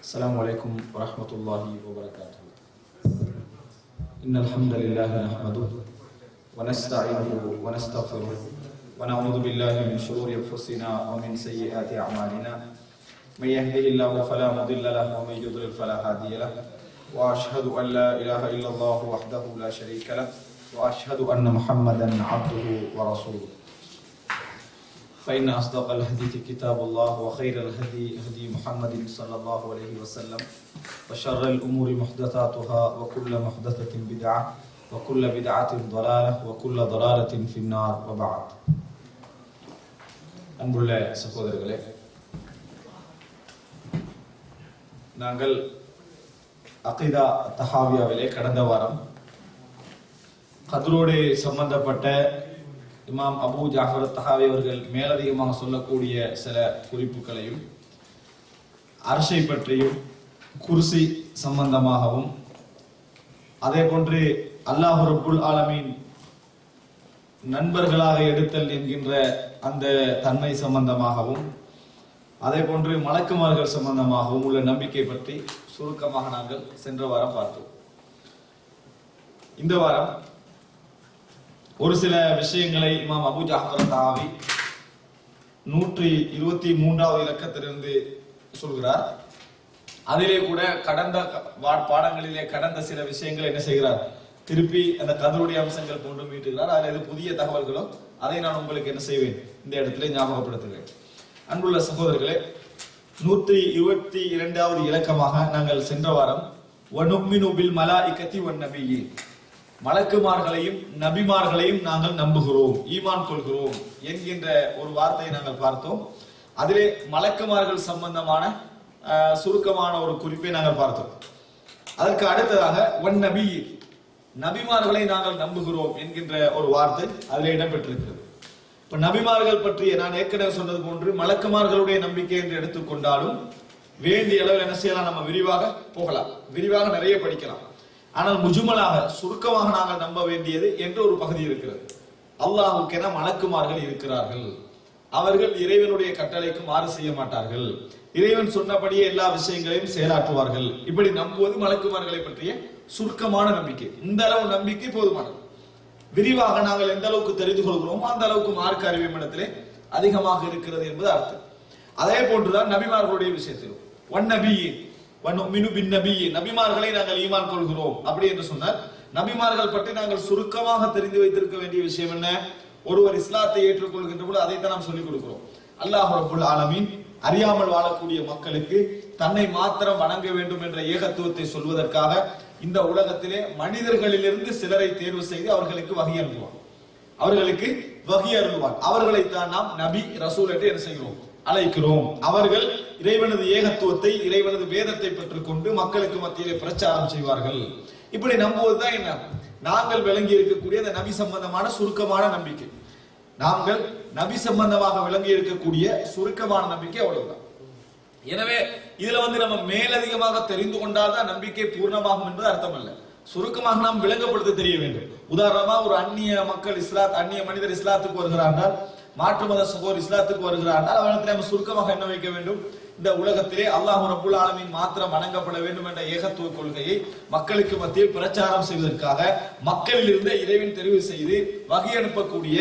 السلام عليكم ورحمة الله وبركاته. إن الحمد لله نحمده ونستعينه ونستغفره ونعوذ بالله من شرور أنفسنا ومن سيئات أعمالنا. من يهده الله فلا مضل له ومن يضلل فلا هادي له. وأشهد أن لا إله إلا الله وحده لا شريك له وأشهد أن محمدا عبده ورسوله. فإن أصدق الحديث كتاب الله وخير الهدي هدي محمد صلى الله عليه وسلم وشر الأمور محدثاتها وكل محدثة بدعة وكل بدعة ضلالة وكل ضلالة في النار وبعد. அன்புள்ள சகோதரர்களே, நாங்கள் அகீதா தஹாவியாவிலே கடந்த வாரம் கத்ரோடு சம்பந்தப்பட்ட இமாம் அபூ ஜாஃபர் தஹாவி அவர்கள் மேலதிகமாக சொல்லக்கூடிய சில குறிப்புகளையும், அர்ஷை பற்றியும், குர்சி சம்பந்தமாகவும், அதே போன்று அல்லாஹ் ரப்புல் ஆலமீன் நண்பர்களாக எடுத்தல் என்கின்ற அந்த தன்மை சம்பந்தமாகவும், அதே போன்று மலக்குமார்கள் சம்பந்தமாகவும் உள்ள நம்பிக்கை பற்றி சுருக்கமாக நாங்கள் சென்ற வாரம் பார்த்தோம். இந்த வாரம் ஒரு சில விஷயங்களை இமாம் அபூ ஜாஃபர் தஹாவி 123வது இலக்கத்திலிருந்து சொல்கிறார். அதிலே கூட கடந்த பாடங்களிலே கடந்த சில விஷயங்களை என்ன செய்கிறார், திருப்பி அந்த கதருடைய அம்சங்கள் போன்று மீட்டுகிறார். அதில் எது புதிய தகவல்களோ அதை நான் உங்களுக்கு என்ன செய்வேன், இந்த இடத்துல ஞாபகப்படுத்துவேன். அன்புள்ள சகோதரர்களே, 122வது இலக்கமாக நாங்கள் சென்ற வாரம் வனுமினு பில் மலாயிகத்தி வன் நபியீன், மலக்குமார்களையும் நபிமார்களையும் நாங்கள் நம்புகிறோம், ஈமான் கொள்கிறோம் என்கின்ற ஒரு வார்த்தையை நாங்கள் பார்த்தோம். அதிலே மலக்குமார்கள் சம்பந்தமான சுருக்கமான ஒரு குறிப்பை நாங்கள் பார்த்தோம். அதற்கு அடுத்ததாக ஒன் நபி, நபிமார்களை நாங்கள் நம்புகிறோம் என்கின்ற ஒரு வார்த்தை அதில் இடம்பெற்றிருக்கிறது. இப்ப நபிமார்கள் பற்றிய நான் ஏற்கனவே சொன்னது போன்று மலக்குமார்களுடைய நம்பிக்கை என்று எடுத்துக்கொண்டாலும் வேண்டிய அளவில் என்ன செய்யலாம், நம்ம விரிவாக போகலாம், விரிவாக நிறைய படிக்கலாம். ஆனால் முஜுமலாக சுருக்கமாக நாங்கள் நம்ப வேண்டியது என்று ஒரு பகுதி இருக்கிறது. அல்லாஹுக்கென மலக்குமார்கள் இருக்கிறார்கள், அவர்கள் இறைவனுடைய கட்டளைக்கு மாறு செய்ய மாட்டார்கள், இறைவன் சொன்னபடியே எல்லா விஷயங்களையும் செயலாற்றுவார்கள். இப்படி நம்புவது மலக்குமார்களை பற்றிய சுருக்கமான நம்பிக்கை. இந்த அளவு நம்பிக்கை போதுமானது. விரிவாக நாங்கள் எந்த அளவுக்கு தெரிந்து கொள்கிறோமோ அந்த அளவுக்கு மார்க்க அறிவு இடத்திலே அதிகமாக இருக்கிறது என்பது அர்த்தம். அதே போன்றுதான் நபிமார்களுடைய விஷயத்திலும் ஒன் நபியே நபிமார்களை நாங்கள் ஈமான் கொள்கிறோம் அப்படி என்று சொன்னார். நபிமார்கள் பற்றி நாங்கள் சுருக்கமாக தெரிந்து வைத்திருக்க வேண்டிய விஷயம் என்ன, ஒருவர் இஸ்லாத்தை ஏற்றுக்கொள்கின்ற போது அதைத்தான் நாம் சொல்லிக் கொடுக்கிறோம். அல்லாஹ் ரப்புல் ஆலமீன் அறியாமல் வாழக்கூடிய மக்களுக்கு தன்னை மாத்திரம் வணங்க வேண்டும் என்ற ஏகத்துவத்தை சொல்வதற்காக இந்த உலகத்திலே மனிதர்களிலிருந்து சிலரை தேர்வு செய்து அவர்களுக்கு வகை அனுப்புவார், அவர்களுக்கு வகை அருள்வார். அவர்களைத்தான் நாம் நபி ரசூல் என்று என்ன செய்கிறோம், அழைக்கிறோம். அவர்கள் இறைவனது ஏகத்துவத்தை, இறைவனது வேதத்தை பெற்றுக் கொண்டு மக்களுக்கு மத்தியிலே பிரச்சாரம் செய்வார்கள். இப்படி நம்புவதுதான் என்ன, நாங்கள் விளங்கி இருக்கக்கூடிய அந்த நபி சம்பந்தமான சுருக்கமான நம்பிக்கை. நாங்கள் நபி சம்பந்தமாக விளங்கி இருக்கக்கூடிய சுருக்கமான நம்பிக்கை அவ்வளவுதான். எனவே இதுல நம்ம மேலதிகமாக தெரிந்து கொண்டால்தான் நம்பிக்கை பூர்ணமாகும் என்பது அர்த்தம் அல்ல. சுருக்கமாக நாம் விளங்கப்படுத்த தெரிய வேண்டும். உதாரணமா ஒரு அந்நிய மனிதர் இஸ்லாத்துக்கு வருகிறார்கள், மாற்று மத சகோதரர் இஸ்லாத்துக்கு வருகிறார்கள், அவர்களுக்கு நம்ம சுருக்கமாக என்ன வைக்க வேண்டும், இந்த உலகத்திலே அல்லாஹ் ரப்புல் ஆலமீன் மாத்திரம் வணங்கப்பட வேண்டும் என்ற ஏகத்துவ கொள்கையை மக்களுக்கு மத்தியில் பிரச்சாரம் செய்வதற்காக மக்களில் இருந்த இறைவன் தெரிவு செய்து வகை அனுப்பக்கூடிய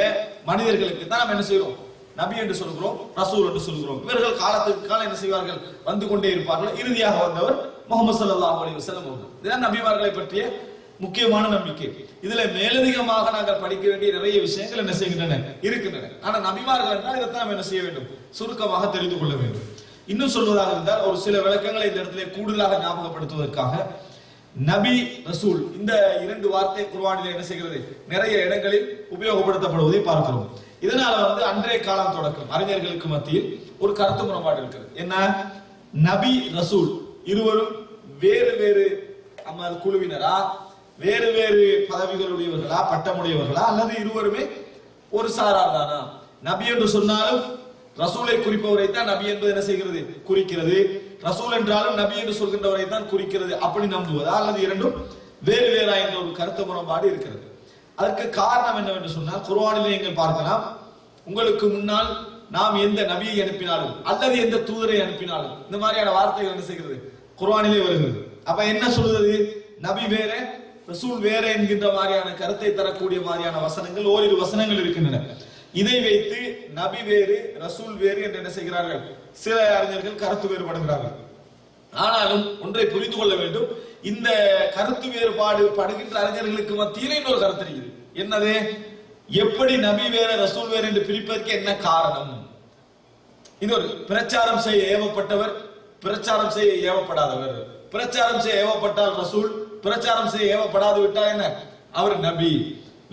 மனிதர்களுக்கு தான் நாம் என்ன செய்கிறோம், நபி என்று சொல்கிறோம், ரசூல் என்று சொல்கிறோம். இவர்கள் காலத்துக்கு காலம் என்ன செய்வார்கள், வந்து கொண்டே இருப்பார்கள். இறுதியாக வந்தவர் முஹம்மது ஸல்லல்லாஹு அலைஹி வஸல்லம் அவர்கள். இதுதான் நபிமார்களை பற்றிய முக்கியமான நம்பிக்கை. இதுல மேலதிகமாக நாங்கள் படிக்க வேண்டிய நிறைய விஷயங்கள் என்ன செய்கின்றன, இருக்கின்றன. ஆனா நபிமார்கள் என்றால் இதைத்தான் என்ன செய்ய வேண்டும், சுருக்கமாக தெரிந்து கொள்ள வேண்டும். இன்னும் சொல்வதாக இருந்தால் ஒரு சில விளக்கங்களை இந்த இடத்துல கூடுதலாக ஞாபகப்படுத்துவதற்காக நபி ரசூல் இந்த இரண்டு வார்த்தை குர்ஆனிலே என்ன செய்கிறது, நிறைய இடங்களில் உபயோகப்படுத்தப்படுவதை பார்க்கிறோம். இதனால அன்றைய காலம் தொடக்கம் அறிஞர்களுக்கு மத்தியில் ஒரு கருத்து முரண்பாடு இருக்கிறது. என்ன, நபி ரசூல் இருவரும் வேறு வேறு குழுவினரா, வேறு வேறு பதவிகளுடையவர்களா, பட்டமுடையவர்களா, அல்லது இருவருமே ஒரு சாரார் தானா? நபி என்று சொன்னாலும் ரசூலை குறிப்பவரை தான் நபி என்பது என்ன செய்கிறது, குறிக்கிறது. ரசூல் என்றாலும் நபி என்று சொல்கின்றவரை தான் குறிக்கிறது. அப்படி நம்புவதா, அல்லது இரண்டும் வேறு வேறா என்ற ஒரு கருத்து முரண்பாடு இருக்கிறது. அதற்கு காரணம் என்னவென்று சொன்னால் குர்ஆனிலே நீங்கள் பார்க்கலாம், உங்களுக்கு முன்னால் நாம் எந்த நபியை அனுப்பினாலும் அல்லது எந்த தூதரை அனுப்பினாலும் இந்த மாதிரியான வார்த்தைகள் என்ன செய்கிறது குர்ஆனிலே வருகிறது. அப்ப என்ன சொல்றது? நபி வேற ரசூல் வேற என்கின்ற மாதிரியான கருத்தை தரக்கூடிய மாதிரியான வசனங்கள் ஓரிரு வசனங்கள் இருக்கின்றன. இதை வைத்து நபி வேறு ரசூல் வேறு என்று என்ன செய்கிறார்கள்? சில அறிஞர்கள் கருத்து வேறுபடுகிறார்கள். ஆனாலும் ஒன்றை புரிந்து கொள்ள வேண்டும், இந்த கருத்து வேறுபாடு படுகின்ற அறிஞர்களுக்கு மத்தியில் இன்னொரு கருத்து இருக்குது. என்னது? எப்படி நபி வேற ரசூல் வேற என்று பிரிப்பதற்கு என்ன காரணம்? இன்னொரு பிரச்சாரம் செய்ய ஏவப்பட்டவர், பிரச்சாரம் செய்ய ஏவப்படாதவர். பிரச்சாரம் செய்ய ஏவப்பட்டால் ரசூல், பிரச்சாரம் செய்ய ஏவப்படாது விட்டால் என்ன? அவர் நபி.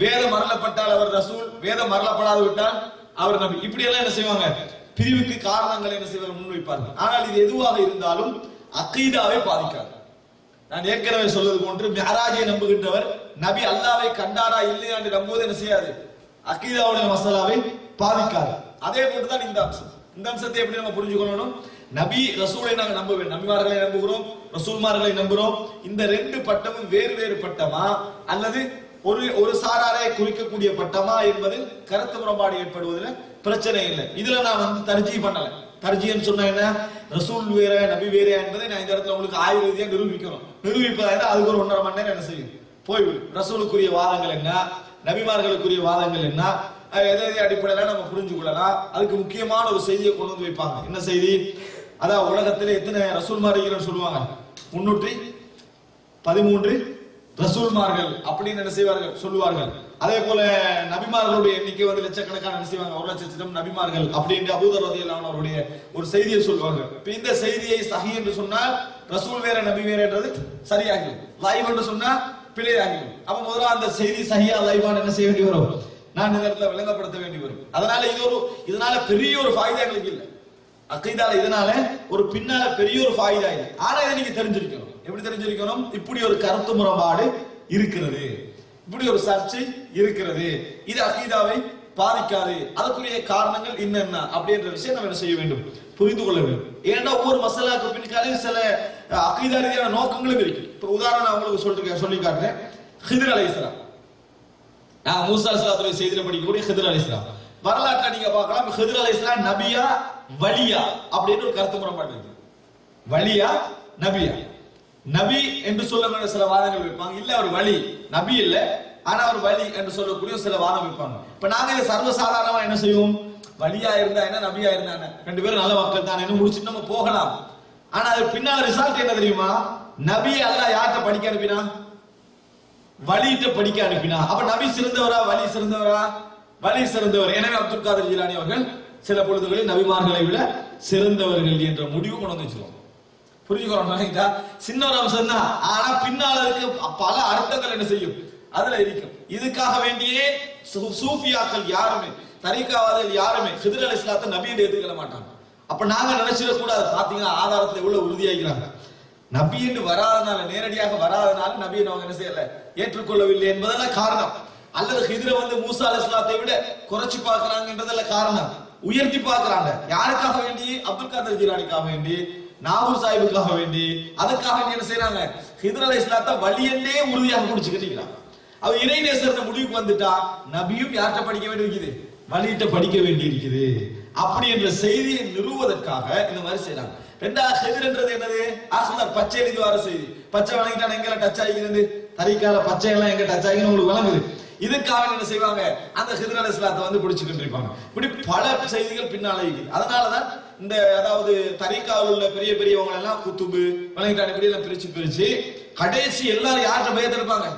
வேதம் அருளப்பட்டால் அவர் ரசூல், வேதம் அருளப்படாது விட்டால் அவர் நபி. இப்படி எல்லாம் என்ன செய்வாங்க? பிரிவுக்கு காரணங்கள் என்ன செய்வாங்க? முன்வைப்பார்கள். ஆனால் இது எதுவாக இருந்தாலும் அகீதாவை பாதிக்காது. நான் ஏற்கனவே சொல்வது போன்று மிஅராஜை நம்புகின்றவர் நபி அல்லாஹ்வை கண்டாரா இல்லையா என்று நம்புவது என்ன செய்யாது? அகீதாவுடைய மசாலாவை பாதிக்காது. அதே போன்றுதான் இந்த அம்சம். இந்த அம்சத்தை எப்படி நம்ம புரிஞ்சுக்கணும்? நபி ரசூலை நாங்கள் நம்ப வேண்டும். நபிமார்களை நம்புகிறோம், ரசூல்மார்களை நம்புகிறோம். இந்த ரெண்டு பட்டமும் வேறு வேறு பட்டமா அல்லது ஒரு சாராரை குறிக்கக்கூடிய பட்டமா என்பதில் கருத்து முரண்பாடு ஏற்படுவதில் பிரச்சனை இல்லை. இதுல நான் வந்து தர்ஜீ பண்ணல. தர்ஜீன்னு சொன்னா என்ன? ரசூல் வேற நபி வேற என்பதை நான் இந்த இடத்துல உங்களுக்கு ஆய்வு ரீதியா நிரூபிக்கணும். நிரூபிப்பதா அதுக்கு ஒரு 1.5 மணி நேரம் என்ன செய்யும்? போய்விடும். ரசூலுக்குரிய வாதங்கள் என்ன, நபிமார்களுக்குரிய வாதங்கள் என்ன, எதை அடிப்படையில நம்ம புரிஞ்சு கொள்ளலாம். அதுக்கு முக்கியமான ஒரு செய்தியை கொண்டு வந்து வைப்பாங்க. என்ன செய்தி? அதான் உலகத்திலே எத்தனை ரசூல்மார்கள் சொல்லுவாங்க? 313 ரசூல்மார்கள் அப்படின்னு என்ன செய்வார்கள்? சொல்லுவார்கள். அதே போல நபிமார்களுடைய எண்ணிக்கை வந்து லட்சக்கணக்கான என்ன செய்வாங்க? 1,00,000 நபிமார்கள் அப்படின்னு அபூதர் ரலியல்லாஹு அன்ஹு அவருடைய ஒரு செய்தியை சொல்லுவார்கள். இப்ப இந்த செய்தியை சஹீஹ் என்று சொன்னால் ரசூல் வேற நபி வேறன்றது சரியாகிடும். லைவ் என்று சொன்னா பிழையாகிடும். அப்ப முதல்ல அந்த செய்தி சஹீஹா லைவான என்ன செய்ய வேண்டி வரும்? நான் இந்த இடத்துல விளங்கப்படுத்த வேண்டி வரும். அதனால இதனால பெரிய ஒரு ஃபாயிதா எங்களுக்கு இல்லை. அகீதால இதனால ஒரு பின்னால பெரிய ஒரு ஃபாயிதா இல்லை. ஆனா இதை நீங்க தெரிஞ்சிருக்கணும். எப்படி தெரிஞ்சிருக்கணும்? இப்படி ஒரு கருத்து முரண்பாடு இருக்கிறது, இப்படி ஒரு சர்ச்சை இருக்கிறது, இது அகீதாவை பாதிக்காது, அதற்குரிய காரணங்கள் என்னென்ன அப்படின்ற விஷயம் நம்ம என்ன செய்ய வேண்டும்? புரிந்து கொள்ள வேண்டும். ஏன்னா ஒவ்வொரு மசாலாக்கு பின்னாலே சில அகீதா ரீதியான நோக்கங்களும் இருக்கு. இப்ப உதாரணம் நான் உங்களுக்கு சொல்லி காட்டுறேன். ஹிதர் அலைஹிஸ்ஸலாம், நான் மூசா அலைஹிஸ்ஸலாத்துடைய செய்தியில படிக்கக்கூடிய ஹிதர் அலைஹிஸ்ஸலாம் வரலாற்றை நீங்க பார்க்கலாம். ஹிதர் அலைஹிஸ்ஸலாம் நபியா வலியா அப்படின்னு ஒரு கருத்து முரண்பாடு இருக்கு. வலியா நபியா? நபி என்று சொல்லக்கூடிய சில வாதங்கள் வைப்பாங்க. இல்ல அவர் வலி, நபி இல்ல ஆனா அவர் வலி என்று சொல்லக்கூடிய சில வாதம் வைப்பாங்க. இப்ப நாங்க இதை சர்வசாதாரணமா என்ன செய்வோம்? வலியா இருந்தா என்ன, நபியா இருந்தா என்ன, ரெண்டு பேரும் நல்ல மக்கள் தான் என்ன முடிச்சுட்டு நம்ம போகலாம். ஆனா அது பின்னால் ரிசல்ட் என்ன தெரியுமா? நபி அல்லாஹ் யார்கிட்ட படிக்க அனுப்பினா? வலிட்ட படிக்க அனுப்பினா. அப்ப நபி சிறந்தவரா வலி சிறந்தவரா? வலி சிறந்தவர். எனவே அப்துல் காதர் ஜிலானி அவர்கள் சில பொழுதுகளில் நபிமார்களை விட சிறந்தவர்கள் என்ற முடிவு கொண்டு வந்து வச்சிருவோம். புரிஞ்சுக்கிறோம்? சின்ன ஒரு அம்சம் தான். ஆனா பின்னால இருக்கு பல அர்த்தங்கள் என்ன செய்யும்? அதுல இருக்கும். இதுக்காக வேண்டியே சூஃபியாக்கள் யாருமே, தரீகாவாதிகள் யாருமே ஹிதர் அலைஹிஸ்ஸலாத்தை நபி என்று ஏற்றுக்கொள்ள மாட்டாங்க. அப்ப நாங்க நினைச்சிட கூடாது. பாத்தீங்கன்னா ஆதாரத்துல எவ்வளவு உறுதியாகிறாங்க. நபி என்று வராதனால, நேரடியாக வராதனால நபியை அவங்க என்ன செய்யல, ஏற்றுக்கொள்ளவில்லை என்பதெல்லாம் காரணம். அல்லது ஹிதரை வந்து மூசா அலைஹிஸ்ஸலாத்தை விட குறைச்சு பார்க்கறாங்கன்றதுல காரணம். உயர்த்தி பார்க்கறாங்க. யாருக்காக வேண்டி? அப்துல் காதர் ஜிலானிக்காக வேண்டி, நாகூர் சாஹிபுக்காக வேண்டி. அதுக்காக வேண்டி என்ன செய்யறாங்க? ஹிதர் அலைஹிஸ்ஸலாத்தை வலியன்னே உறுதியாக பிடிச்சுக்கிட்டு அவ இறைநேசர் முடிவுக்கு வந்துட்டா நபியும் யார்கிட்ட படிக்க வேண்டி இருக்குது? வலியிட்ட படிக்க வேண்டி இருக்குது. அப்படி என்ற செய்தியை நிறுவுவதற்காக இந்த மாதிரி செய்யறாங்க. ரெண்டாவது ஹிதர்ன்றது என்னது? அஹ்லர், பச்சை எழுதி வர செய்தி. பச்சை வணங்கிட்டா எங்க டச் ஆகிக்கிறது? தரிக்கால பச்சை எல்லாம் எங்க டச் ஆகின்னு உங்களுக்கு வழங்குது. இதுக்காக என்ன செய்வாங்க? அந்த ஹிதர் அலைஹிஸ்ஸலாத்தை வந்து பிடிச்சுக்கிட்டு இருப்பாங்க. இப்படி பல செய்திகள் பின்னால இருக்குது. அதனாலதான் இந்த அதாவது தரீகாவில் உள்ள பெரிய பெரியவங்க எல்லாம் குத்துபு வழங்கிட்டான இப்படி எல்லாம் பிரிச்சு கடைசி எல்லாரும் யார்கிட்ட பயத்திருப்பாங்க?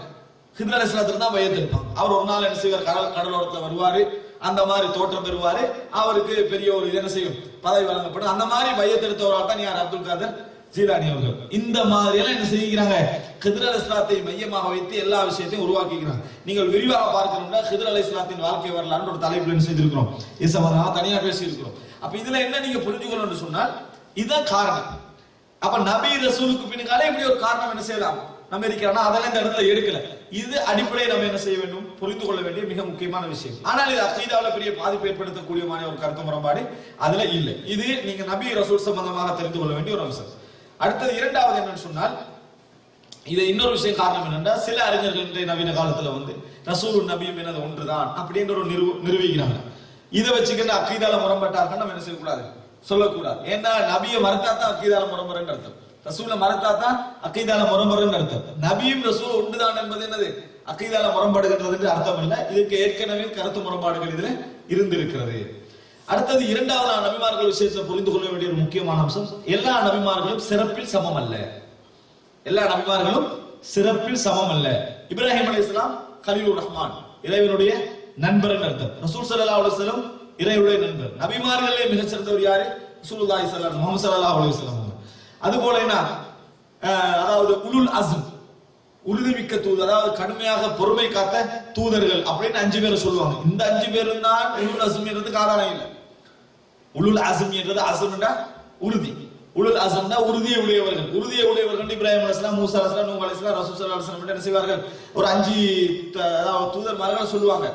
ஹிதர் அலைஹிஸ்ஸலாத்துல தான் பயத்திருப்பாங்க. அவர் ஒரு நாள் என்ன செய்வார்? கடலோரத்துல வருவாரு, அந்த மாதிரி தோற்றம் பெறுவாரு, அவருக்கு பெரிய ஒரு என்ன செய்யும்? பதவி வழங்கப்படும். அந்த மாதிரி பயத்தெடுத்தவரால் தான் யார்? அப்துல் காதர் ஜீலானி அவர்கள். இந்த மாதிரி எல்லாம் என்ன செய்கிறாங்க? ஹிதர் அலைஹிஸ்ஸலாத்தை மையமாக வைத்து எல்லா விஷயத்தையும் உருவாக்கிக்கிறாங்க. நீங்கள் விரிவாக பார்க்கணும்னா ஹிதர் அலைஹிஸ்ஸலாத்தின் வாழ்க்கை வரலாறு ஒரு தலைப்பு என்ன செய்திருக்கிறோம், தனியா பேசி இருக்கிறோம். அப்ப இதுல என்ன நீங்க புரிஞ்சுக்கணும்னு சொன்னால் இதுதான் காரணம். அப்ப நபி ரசூலுக்கு பின்னாலே இப்படி ஒரு காரணம் என்ன செய்யலாம் நம்ம இருக்கிறோம்னா அதெல்லாம் இந்த இடத்துல எடுக்கல. இது அடிப்படையை நம்ம என்ன செய்ய வேண்டும்? புரிந்து கொள்ள வேண்டிய மிக முக்கியமான விஷயம். ஆனால் இது அகீதாவுல பெரிய பாதிப்பு ஏற்படுத்தக்கூடிய ஒரு கருத்து முரண்பாடு அதுல இல்லை. இது நீங்க நபி ரசூல் சம்பந்தமாக தெரிந்து கொள்ள வேண்டிய ஒரு அம்சம். அடுத்தது இரண்டாவது என்னன்னு சொன்னால், இதை இன்னொரு விஷயம் காரணம் என்னன்னா, சில அறிஞர்கள் இன்றைய நவீன காலத்துல வந்து ரசூலும் நபியும் என்னது ஒன்றுதான் அப்படின்ற ஒரு நிரூபிக்கிறாங்க. இதை வச்சுக்கிட்டு அக்கீதால முரண்பட்டார்கள் நம்ம என்ன செய்யக்கூடாது? சொல்லக்கூடாது. ஏன்னா நபியை மறுத்தா தான் அக்கீதால முரண்படுன்னு அர்த்தம். ரசூலை மறுத்தா தான் அக்கீதால முரண்படுன்னு அர்த்தம். நபியும் ரசூல் ஒன்றுதான் என்பது என்னது? அக்கீதால முரண்பாடுகின்றது என்று அர்த்தம் இல்ல. இதுக்கு ஏற்கனவே கருத்து முரண்பாடுகள் இதுல இருந்திருக்கிறது. அடுத்தது இரண்டாவது நபிமார்கள் விஷயத்தில் புரிந்து கொள்ள வேண்டிய ஒரு முக்கியமான அம்சம், எல்லா நபிமார்களும் சிறப்பில் சமம் அல்ல. எல்லா நபிமார்களும் சிறப்பில் சமம் அல்ல. இப்ராஹிம் அலைஹிஸ்ஸலாம் கலீலுர் ரஹ்மான், இறைவனுடைய நண்பர் அர்த்தம். ரசூல் ஸல்லல்லாஹு அலைஹி வஸல்லம் இறைவனுடைய நண்பர். நபிமார்களே மிகச் சிறந்தவர் யாரு? ரசூலுல்லாஹி முஹம்மது ஸல்லல்லாஹு அலைஹி வஸல்லம். அதுபோல என்ன, அதாவது உலுல் அஸ்ம், உறுதிமிக்க தூதர், அதாவது கடுமையாக பொறுமை காத்த தூதர்கள் அப்படின்னு 5 பேரை சொல்லுவாங்க. இந்த 5 பேரும் தான் உலுல் அஸ்ம் என்றதுக்கு ஆதாரம் இல்லை. உலுல் அஸ்ம் என்றது அஸ்ம்னா உறுதி, உலுல் அஸ்ம்னா உறுதியை உடையவர்கள். உறுதியை உடையவர்கள் இப்ராஹிம் அலைஹிஸ்ஸலாம், மூசா அலைஹிஸ்ஸலாம், நூஹ் அலைஹிஸ்ஸலாம், ரசூல் ஸல்லல்லாஹு அலைஹி வஸல்லம் என்ன செய்வார்கள்? ஒரு 5 அதாவது தூதர்மார்கள் சொல்லுவாங்க.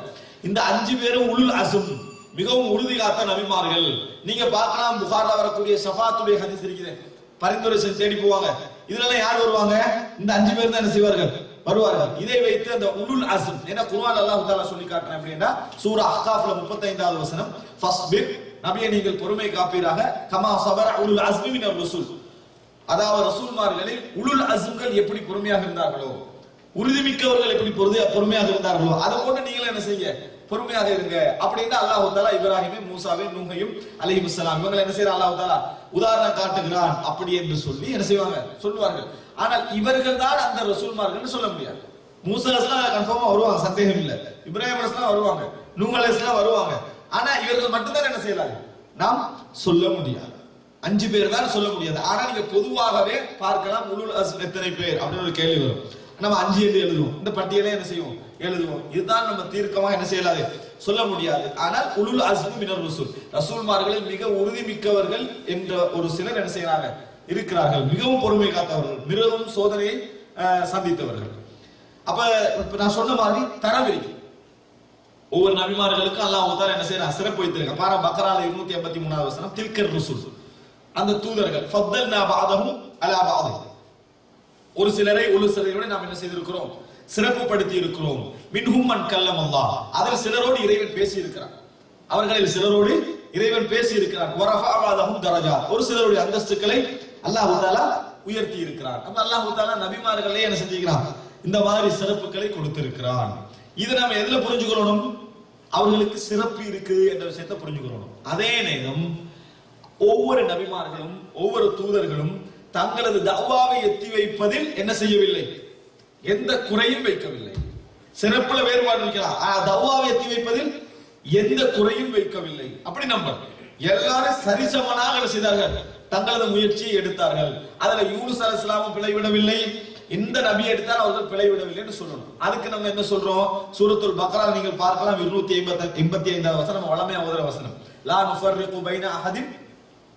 இந்த 5 பேரும் உலுல் அஸ்ம், மிகவும் உறுதி காத்த நபிமார்கள். நீங்க பார்க்கலாம், புகார்ல வரக்கூடிய ஷஃபாத்துடைய ஹதீஸ் இருக்குது, பரிந்துரை தேடி போவாங்க. இதுல யார் வருவாங்க? இந்த 5 பேர் தான் என்ன செய்வார்கள்? வருவார்கள். இதை வைத்து அந்த உலுல் அஸ்ம், ஏன்னா குர்ஆன் அல்லாஹ் தஆலா சொல்லி காட்டுறேன் அப்படின்னா சூரா அஹ்காஃப்ல 35வது வசனம், ஃபஸ்பிர், நபியே நீங்கள் பொறுமை காப்பீராக, கமா ஸபர உலுல் அஸ்மி மினர் ருசுல், அதாவது ரசூல்மார்களில் உலுல் அஸ்ம்கள் எப்படி பொறுமையாக இருந்தார்களோ, உறுதிமிக்கவர்கள் எப்படி பொறுமையாக இருந்தார்களோ, அதை போட்டு நீங்களும் என்ன செய்ய, பொறுமையாக இருங்க அப்படின்னு அல்லாஹ் தஆலா இப்ராஹிமை, மூசாவை, நூஹையும் அலைஹிஸ்ஸலாம் இவங்களை என்ன செய்யற அல்லாஹ் தஆலா உதாரணம் காட்டுகிறான் அப்படி என்று சொல்லி என்ன செய்வாங்க, சொல்லுவார்கள். ஆனால் இவர்கள் தான் அந்த ரசூல்மார்கள் சொல்ல முடியாது. மூசா அலைஹிஸ்ஸலாம் கன்ஃபார்மா வருவாங்க, சந்தேகம் இல்லை. இப்ராஹிம் அலைஹிஸ்ஸலாம் வருவாங்க, நூஹ் அலைஹிஸ்ஸலாம் வருவாங்க. ஆனா இவர்கள் மட்டும்தான் என்ன செய்யலாம், நாம் சொல்ல முடியாது. 5 பேர் தான் சொல்ல முடியாது. ஆனா நீங்க பொதுவாகவே பார்க்கலாம், உலுல் அஸ்ம் எத்தனை பேர் அப்படின்னு ஒரு கேள்வி வரும். நம்ம 5 என்று எழுதுவோம், இந்த பட்டியலை என்ன செய்வோம், எழுதுவோம். இதுதான் நம்ம தீர்க்கமாக என்ன செய்யலாது, சொல்ல முடியாது. ஆனால் உலுல் அஸ்மி மினர் ருசுல், ரசூல்மார்களில் மிக உறுதி மிக்கவர்கள் என்ற ஒரு சிலர் என்ன செய்யறாங்க, இருக்கிறார்கள். மிகவும் பொறுமை காத்தவர்கள், மிகவும் சோதனையை சந்தித்தவர்கள். அப்ப நான் சொன்ன மாதிரி தரம் இருக்கு. ஒவ்வொரு நபிமார்களுக்கும் அல்லாஹ் தஆலா என்ன செய்யறான், சிறப்பு வைத்திருக்க. பார பக்ரால 283வது வசனம், தில்கர் ருசுல், அந்த தூதர்கள், ஃபத்தல்னா பஅதஹும் அலா பஅத், ஒரு சிலரை ஒரு சிலரை நாம் என்ன செய்திருக்கிறோம், சிறப்புப்படுத்தி இருக்கிறோம். மின்ஹும் மன் கல்லம் அல்லாஹ், அதில் சிலரோடு இறைவன் பேசி இருக்கிறான், அவர்களில் சிலரோடு இறைவன் பேசி இருக்கிறான். வரஃபஅ பஅதஹும் தரஜாத், ஒரு சிலருடைய அந்தஸ்துகளை அல்லாஹ் தஆலா உயர்த்தி இருக்கிறான். அப்ப அல்லாஹ் தஆலா நபிமார்களே என்ன செஞ்சிருக்கிறான், இந்த மாதிரி சிறப்புகளை கொடுத்திருக்கிறான். இது நம்ம எதுல புரிஞ்சுக்கணும், அவர்களுக்கு சிறப்பு இருக்கு என்ற விஷயத்தை புரிஞ்சுக்கணும். அதே நேரம் ஒவ்வொரு நபிமார்களும் ஒவ்வொரு தூதர்களும் தங்களது தஅவாவை எத்தி வைப்பதில் என்ன செய்யவில்லை, எந்த குறையும் வைக்கவில்லை. சிறப்புல வேறுபாடு இருக்கலாம், தஅவாவை எத்தி வைப்பதில் எந்த குறையும் வைக்கவில்லை. அப்படி நம்பர் எல்லாரும் சரிசமனாக என்ன செய்தார்கள், தங்களது முயற்சியை எடுத்தார்கள். அதுல யூனுஸ் அலைஹிஸ்ஸலாம் பிழை விடவில்லை, இந்த நபி எடுத்தால் அவர்கள் பிழை விடவில்லை என்று சொல்லணும். அதுக்கு நம்ம என்ன சொல்றோம், சூரத்துல் பக்ரா நீங்கள் பார்க்கலாம், 285வது வசனம், நம்ம வளமையா ஓதுற வசனம், லா நுஃபர்ரிகு பைன அஹதின்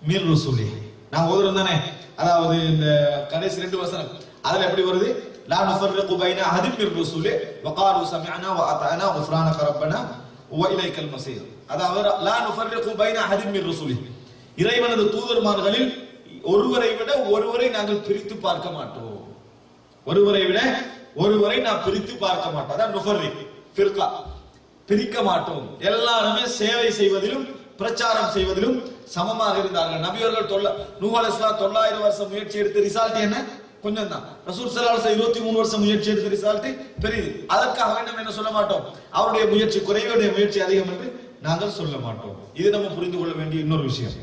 மிர் ருசுலி, நாங்க ஓதுறோம் தானே. அதாவது இந்த கடைசி 2 வசனம் அதுல எப்படி வருது, லா நுஃபர்ரிகு பைன அஹதின் மிர் ருசுலி வகாலு சமிஅனா வ அதானா குஃப்ரானக ரப்பனா வ இலைக்கல் மஸீர். அதாவது லா நுஃபர்ரிகு பைன அஹதின் மிர் ருசுலி, இறைவனது தூதர்மார்களில் ஒருவரை விட ஒருவரை நாங்கள் பிரித்து பார்க்க மாட்டோம், ஒருவரை விட ஒருவரை நான் பிரித்து பார்க்க மாட்டோம். அதான் நுஃபர்ரிக், ஃபிர்கா, பிரிக்க மாட்டோம். எல்லாருமே சேவை செய்வதிலும் பிரச்சாரம் செய்வதிலும் சமமாக இருந்தார்கள். நபியவர்கள் நூஹ் அலைஹிஸ்ஸலாம் 900 வருஷம் முயற்சி எடுத்து ரிசல்ட் என்ன, கொஞ்சம் தான். ரசூல் ஸல்லல்லாஹு அலைஹி வஸல்லம் 23 வருஷம் முயற்சி எடுத்து ரிசல்ட் பெரியது. அதற்காக நம்ம என்ன சொல்ல மாட்டோம், அவருடைய முயற்சி குறைவுடைய முயற்சி அதிகம் என்று நாங்கள் சொல்ல மாட்டோம். இது நம்ம புரிந்து கொள்ள வேண்டிய இன்னொரு விஷயம்.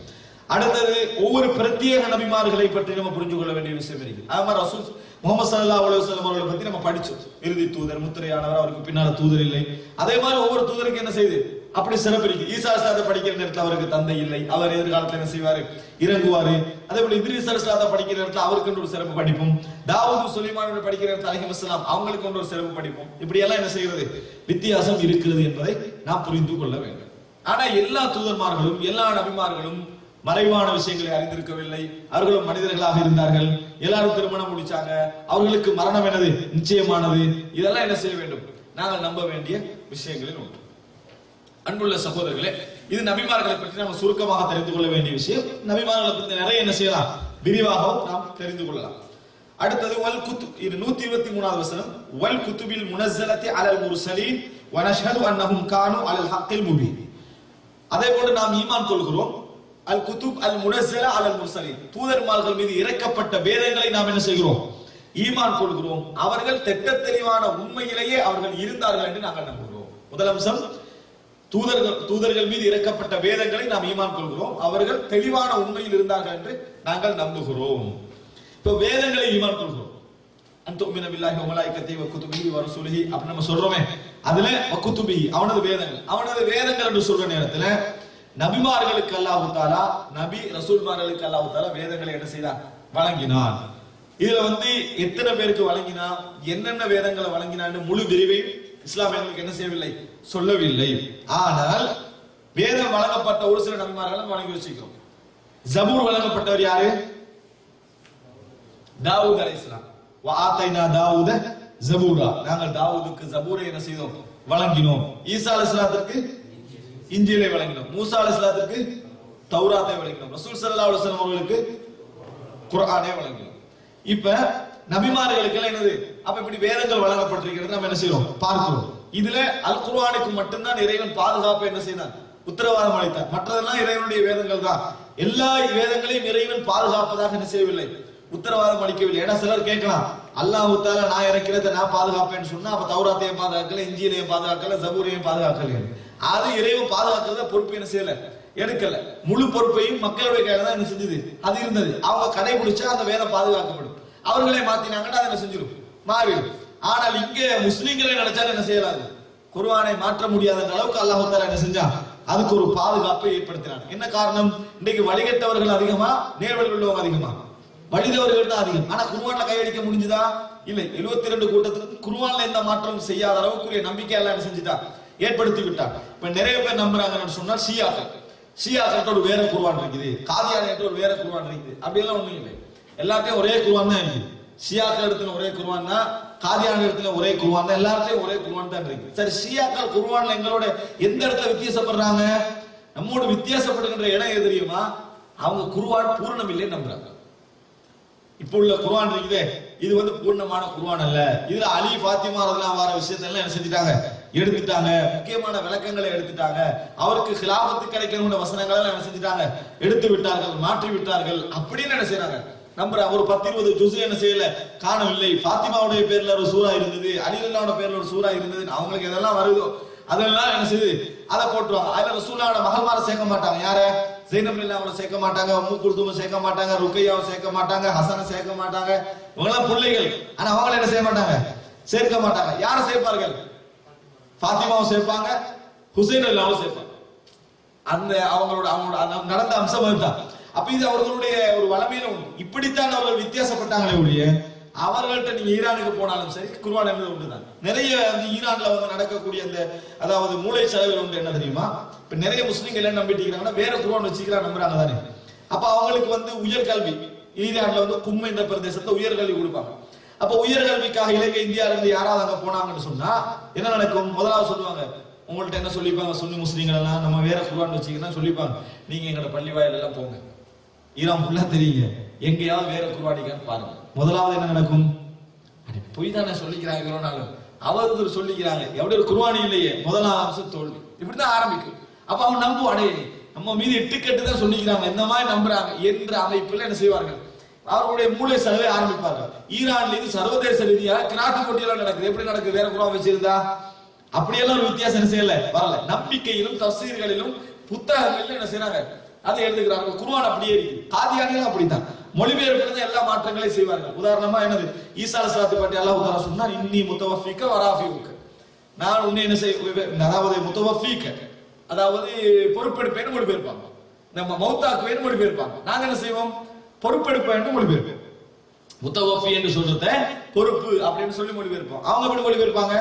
அடுத்தது ஒவ்வொரு பிரத்யேக நபிமார்களை பற்றி நம்ம புரிந்து கொள்ள வேண்டிய விஷயம் இருக்கு. அது மாதிரி ரசூல் முஹம்மது ஸல்லல்லாஹு அலைஹி வஸல்லம் அவர்களை பத்தி நம்ம படிச்சோம், இறுதி தூதர், முத்திரையானவர், அவருக்கு பின்னால தூதர் இல்லை. அதே மாதிரி ஒவ்வொரு தூதருக்கு என்ன செய்யுது, அப்படி சிறப்பு இருக்கு. ஈசா அலைஹிஸ்ஸலாத்தை படிக்கிற நேரத்தில் அவருக்கு தந்தை இல்லை, அவர் எதிர்காலத்தில் என்ன செய்வாரு, இறங்குவாரு. அதே போல இத்ரீஸ் அலைஹிஸ்ஸலாத்தை படிக்கிற நேரத்தில் அவருக்கு ஒரு சிறப்பு படிப்பும், தாவூத் சுலைமான் படிக்கிற நேரத்தில் அலைஹிஸ்ஸலாம் அவங்களுக்கு ஒரு சிறப்பு படிப்பும், இப்படி எல்லாம் என்ன செய்வது, வித்தியாசம் இருக்கிறது என்பதை நாம் புரிந்து கொள்ள வேண்டும். ஆனா எல்லா தூதர்மார்களும் எல்லா நபிமார்களும் மறைவான விஷயங்களை அறிந்திருக்கவில்லை. அவர்களும் மனிதர்களாக இருந்தார்கள். எல்லாரும் திருமணம் முடிச்சாங்க, அவர்களுக்கு மரணம் எனது நிச்சயமானது. இதெல்லாம் என்ன செய்ய வேண்டும், நாங்கள் நம்ப வேண்டிய விஷயங்களில் ஒன்று. அன்புள்ள சகோதரர்களே, இது நபிமார்களை பற்றி நாம் சுருக்கமாக தெரிந்து கொள்ள வேண்டிய விஷயம். நபிமார்களை பற்றி நிறைய என்ன செய்யலாம், விரிவாகவும் நாம் தெரிந்து கொள்ளலாம். அடுத்தது வல் குத்துப், இது 123வது வசனம், வல் குத்துபில் முனஸ்ஸலத்தி அலல் முர்ஸலீன் வ நஷ்ஹது அன்னஹும் கானூ அலல் ஹக்கில் முபீன். அதே போல நாம் ஈமான் கொள்கிறோம் அல் குதுப் அல் முனஸ்ஸலா அலல் முர்சலீன், தூதர்மார்கள் மீது இறக்கப்பட்ட வேதங்களை நாம் என்ன செய்கிறோம்? ஈமான் கொள்கிறோம். அவர்கள் திட்டத் தெளிவான உண்மையிலேயே அவர்கள் இருந்தார்கள் என்று நாங்கள் நம்புகிறோம். முதல் அம்சம், தூதர்கள் மீது இறக்கப்பட்ட வேதங்களை நாம் ஈமான் கொள்கிறோம். அவர்கள் தெளிவான உண்மையில் இருந்தார்கள் என்று நாங்கள் நம்புகிறோம். இப்ப வேதங்களை ஈமான் கொள்கிறோம். அன்துமின பில்லாஹி வ மலாயிகத்திஹி வ குதுபிஹி வ ரசூலிஹி அப்படி நம்ம சொல்றோமே, அதுல வ குதுபிஹி அவனது வேதங்கள் என்று சொல்ற நேரத்துல நபிமார்களுக்கு அல்லாஹ் தஆலா, நபி ரசூல்மார்களுக்கு அல்லாஹ் தஆலா வேதங்களை என்ன செய்தான்? வழங்கினான். இதுல எத்தனை பேருக்கு வழங்கினா, என்னென்ன வேதங்களை வழங்கினான்னு முழு விரிவை இஸ்லாமியர்களுக்கு என்ன செய்யவில்லை, சொல்லவில்லை. ஆனால் வேதம் வழங்கப்பட்ட ஒரு சில நபிமார்களை வழங்கி வச்சுக்கிறோம். ஜபூர் வழங்கப்பட்டவர் யாரு? தாவூத் அலைஹிஸ்ஸலாம். வ ஆதைனா தாவூத ஜபூரா, நாங்கள் தாவூதுக்கு ஜபூரை என்ன செய்தோம்? வழங்கினோம். ஈசா அலைஹிஸ்ஸலாத்துக்கு இன்ஜீலை வழங்கினோம். மூசா அலைஹிஸ்ஸலாத்துக்கு தௌராத்தை வழங்கினோம். ரசூல் ஸல்லல்லாஹு அலைஹி வஸல்லம் அவர்களுக்கு குர்ஆனை வழங்கினோம். இப்ப நபிமார்களுக்கு எல்லாம் என்னது? அப்ப இப்படி வேதங்கள் வழங்கப்பட்டிருக்கிறது நம்ம என்ன செய்யறோம்? பார்க்கிறோம். இதுல அல் குர்ஆனுக்கு மட்டும்தான் இறைவன் பாதுகாப்பு என்ன செய்தான்? உத்தரவாதம் அளித்தார். மற்றதெல்லாம் இறைவனுடைய வேதங்கள் தான். எல்லா வேதங்களையும் இறைவன் பாதுகாப்பதாக என்ன செய்யவில்லை, உத்தரவாதம் அளிக்கவில்லை. ஏன்னா சிலர் கேட்கலாம், அல்லாஹ் தஆலா நான் இறக்கிறத நான் பாதுகாப்பேன்னு சொன்னா அப்ப தௌராத்தையும் பாதுகாக்கல, இன்ஜீலையும் பாதுகாக்கல, ஜபூரையும் பாதுகாக்கல. அது இறைவன் பாதுகாக்கிறத பொறுப்பு என்ன செய்யல, எடுக்கல. முழு பொறுப்பையும் மக்களுடைய கையில தான் என்ன செஞ்சது, அது இருந்தது. அவங்க கடைபிடிச்சா அந்த வேதம் பாதுகாக்கப்படும். அவர்களே மாத்தினாங்கன்னா அதை என்ன செஞ்சிடும், மாறிடும். ஆனால் இங்க முஸ்லிம்களை நினைச்சாலும் என்ன செய்யலாது, குர்ஆனை மாற்ற முடியாத அளவுக்கு அல்லாஹ் தஆலா என்ன செஞ்சான், அதுக்கு ஒரு பாதுகாப்பை ஏற்படுத்தினான். என்ன காரணம்? இன்னைக்கு வழிகட்டவர்கள் அதிகமா, நேர்வழி உள்ளவங்க அதிகமா? வழிதவர்கள் தான் அதிகம். ஆனா குர்ஆன்ல கையடிக்க முடிஞ்சுதா? இல்லை. 72 கூட்டத்துக்கு குர்ஆன்ல எந்த மாற்றம் செய்யாத அளவுக்குரிய நம்பிக்கை எல்லாம் என்ன செஞ்சுட்டா, ஏற்படுத்தி விட்டார். இப்ப நிறைய பேர் நம்புறாங்கன்னு சொன்னா ஷியாக்கள் ஒரு வேற குர்ஆன் இருக்குது, காதியானியற்ற ஒரு வேற குர்ஆன் இருக்குது. அப்படி எல்லாம் ஒண்ணும் இல்லை. எல்லாத்தையும் ஒரே குர்ஆன் தான் இருக்குது. ஷியாக்கள் இடத்துல ஒரே குர்ஆன் தான், காதியானிய இடத்துல ஒரே குர்ஆன் தான், எல்லாத்தையும் ஒரே குர்ஆன் தான் இருக்கு. சரி, ஷியாக்கள் குர்ஆன்ல எங்களோட எந்த இடத்துல வித்தியாசப்படுறாங்க? நம்மோட வித்தியாசப்படுகின்ற இடம் எது தெரியுமா? அவங்க குர்ஆன் பூர்ணம் இல்லைன்னு நம்புறாங்க. இப்ப உள்ள குர்ஆன் இருக்குதே, இது பூர்ணமான குர்ஆன் அல்ல. இதுல அலி ஃபாத்திமா ரலியல்லாஹு வர விஷயத்தெல்லாம் என்ன செஞ்சிட்டாங்க, எடுத்துட்டாங்க. முக்கியமான விளக்கங்களை எடுத்துட்டாங்க. அவருக்கு கிலாபத்து கிடைக்கணும்ன்ற வசனங்களை எல்லாம் என்ன செஞ்சிட்டாங்க, எடுத்து விட்டார்கள், மாற்றி விட்டார்கள். அப்படின்னு என்ன செய்யறாங்க, நம்புறாங்க. ஒரு 10-20 ஜுஸ் என்ன செய்யல, காணவில்லை. ஃபாத்திமாவுடைய பேர்ல ஒரு சூரா இருந்தது, அலி ரலியல்லாஹு பேர்ல ஒரு சூரா இருந்தது. அவங்களுக்கு எதெல்லாம் வருதோ அதெல்லாம் என்ன செய்யுது, அதை போட்டுருவாங்க. அதுல ரசூலுல்லாஹோட மகள்மாரை சேர்க்க மாட்டாங்க. யார? ஜைனப் ரலியல்லாஹு சேர்க்க மாட்டாங்க, உம்மு குல்தும் சேர்க்க மாட்டாங்க, ருக்கையாவை சேர்க்க மாட்டாங்க, ஹசனை சேர்க்க மாட்டாங்க. இவங்கெல்லாம் பிள்ளைகள். ஆனா அவங்கள என்ன செய்ய மாட்டாங்க, சேர்க்க மாட்டாங்க. யாரை சேர்ப்பார்கள்? ஃபாத்திமாவை சேர்ப்பாங்க, ஹுசைன் ரலியல்லாஹு சேர்ப்பாங்க. அந்த அவங்களோட நடந்த அம்சம் அதுதான். அப்ப இது அவர்களுடைய ஒரு வளமையில உண்டு. இப்படித்தான் அவர்கள் வித்தியாசப்பட்டாங்களே ஒழிய, அவர்கள்ட்ட நீங்க ஈரானுக்கு போனாலும் சரி குர்ஆன் என்பது உண்டுதான். நிறைய ஈரான்ல நடக்கக்கூடிய அந்த அதாவது மூளை செலவில் உண்டு. என்ன தெரியுமா? இப்ப நிறைய முஸ்லிம்கள் என்ன நம்பிட்டு வேற குர்ஆன் வச்சுக்கலாம் நம்புறாங்க தானே. அப்ப அவங்களுக்கு உயர்கல்வி ஈரான்ல கும்ம என்ற பிரதேசத்துல உயர்கல்வி கொடுப்பாங்க. அப்ப உயர்கல்விக்காக இலங்கை இந்தியால இருந்து யாராவது அங்க போனாங்கன்னு சொன்னா என்ன நடக்கும்? முதலாவது சொல்லுவாங்க, உங்கள்ட்ட என்ன சொல்லிப்பாங்க, சுன்னி முஸ்லிம்கள் எல்லாம் நம்ம வேற குர்ஆன் வச்சுக்கலாம் சொல்லிப்பாங்க, நீங்க எங்களோட பள்ளி வாயில் எல்லாம் போங்க, ஈரான் ஃபுல்லா தெரியுங்க, எங்கேயாவது வேற குர்ஆனிக்கான்னு பாருங்க. முதலாவது என்ன நடக்கும்? பொய் தானே சொல்லிக்கிறாங்க, இவரோனாலும் அவர் சொல்லிக்கிறாங்க, எப்படி ஒரு குர்ஆனி இல்லையே, முதலாவது அம்சம் தோல்வி. இப்படிதான் ஆரம்பிக்கும். அப்ப அவன் நம்புவான், நம்ம மீது இட்டுக்கட்டு தான் சொல்லிக்கிறாங்க, இந்த மாதிரி நம்புறாங்க என்ற அமைப்புல என்ன செய்வார்கள், அவர்களுடைய மூளை செலவை ஆரம்பிப்பார்கள். ஈரான்ல இது சர்வதேச ரீதியாக கிராத்து போட்டியெல்லாம் நடக்குது. எப்படி நடக்குது? வேற குர்ஆன் வச்சிருந்தா அப்படியெல்லாம் ஒரு வித்தியாசம் என்ன செய்யல, வரல. நம்பிக்கையிலும் தஃசீர்களிலும் புத்தகங்களிலும் என்ன செய்யறாங்க, அதை எழுதுகிறார்கள். குர்ஆன் அப்படியே இருக்கு. காதியானிலும் அப்படித்தான். மொழிபெயர்ப்புல எல்லா மாற்றங்களையும் செய்வார்கள். உதாரணமா என்னது, ஈசா அலைஹிஸ்ஸலாத்து பற்றி அல்லாஹ் தஆலா சொன்னார், இன்னி முத்தவஃபிக வராஃபியுக, நான் உன்னை என்ன செய்வேன், அதாவது முத்தவஃபிக அதாவது பொறுப்பெடுப்பேன்னு மொழிபெயர்ப்பாங்க. நம்ம மௌத்தாக்குவேன்னு மொழிபெயர்ப்பாங்க. நாங்க என்ன செய்வோம், பொறுப்பெடுப்பேன்னு மொழிபெயர்ப்போம். முத்தவஃபி என்று சொல்றத பொறுப்பு அப்படின்னு சொல்லி மொழிபெயர்ப்போம். அவங்க எப்படி மொழிபெயர்ப்பாங்க,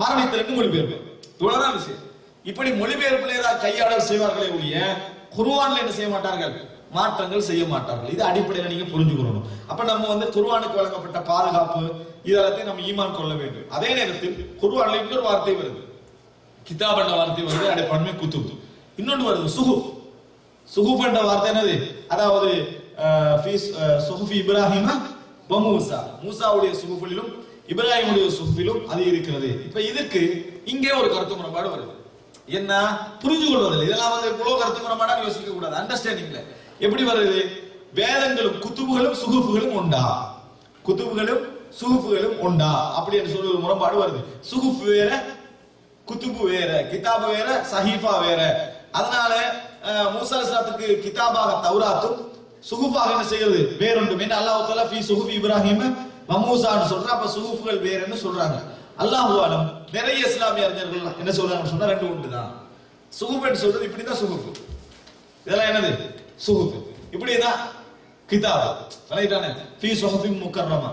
மரணித்தல் மொழிபெயர்ப்போம். இவ்வளவுதான் விஷயம். இப்படி மொழிபெயர்ப்புல ஏதாவது கையாடல் செய்வார்களே ஒழிய குர்ஆன்ல என்ன செய்ய மாட்டார்கள், மாற்றங்கள் செய்ய மாட்டார்கள். இது அடிப்படையில் நீங்க புரிஞ்சுக்கணும். அப்ப நம்ம குர்ஆனுக்கு வழங்கப்பட்ட பாதுகாப்பு இதெல்லாத்தையும் நம்ம ஈமான் கொள்ள வேண்டும். அதே நேரத்தில் குர்ஆன்ல இன்னொரு வார்த்தை வருது, கிதாப் என்ற வார்த்தை வருது, அதே பன்மை குத்துப். இன்னொன்று வருது சுஹுஃப். சுஹுஃப் என்ற வார்த்தை என்னது, அதாவது சுஹுஃபி இப்ராஹிம வ மூசா, மூசாவுடைய சுஹுஃபிலும் இப்ராஹிமுடைய சுஹுஃபிலும் அது இருக்கிறது. இப்ப இதுக்கு இங்கே ஒரு கருத்து முரண்பாடு வருது. என்ன புரிஞ்சு கொள்வதில்லை. இதெல்லாம் வந்து இவ்வளவு கருத்துமரமான யோசிக்க கூடாது. அண்டர்ஸ்டாண்டிங்ல எப்படி வருது? வேதங்களும் குத்துபுகளும் சுகுஃபுகளும் உண்டா, குத்துபுகளும் சுகுஃபுகளும் உண்டா அப்படி என்று சொல்லி ஒரு முரண்பாடு வருது. சுகுஃப் வேற, குத்துபு வேற, கிதாபு வேற, சஹீஃபா வேற. அதனால மூசா அலைஹிஸ்ஸலாத்துக்கு கிதாபாக தௌராத்தும் சுகுஃபாக என்ன செய்யறது வேறொன்றும். என்ன அல்லாஹ் தஆலா ஃபீ சுகுஃப் இப்ராஹிம் வ மூசான்னு சொல்றான். அப்ப சுகுஃப்கள் வேறன்னு சொல்றாங்க. அல்லாஹு அலம். நிறைய இஸ்லாமிய அறிஞர்கள் என்ன சொல்றாங்கன்னு சொன்னா ரெண்டு உண்டு தான். சுகுஃப் சொல்றது இப்படிதான் சுகுஃப். இதெல்லாம் என்னது சுகுஃப், இப்படிதான் கிதாப் ரைட்டானே ஃபீ சுஹுஃபின் முக்கர்ரமா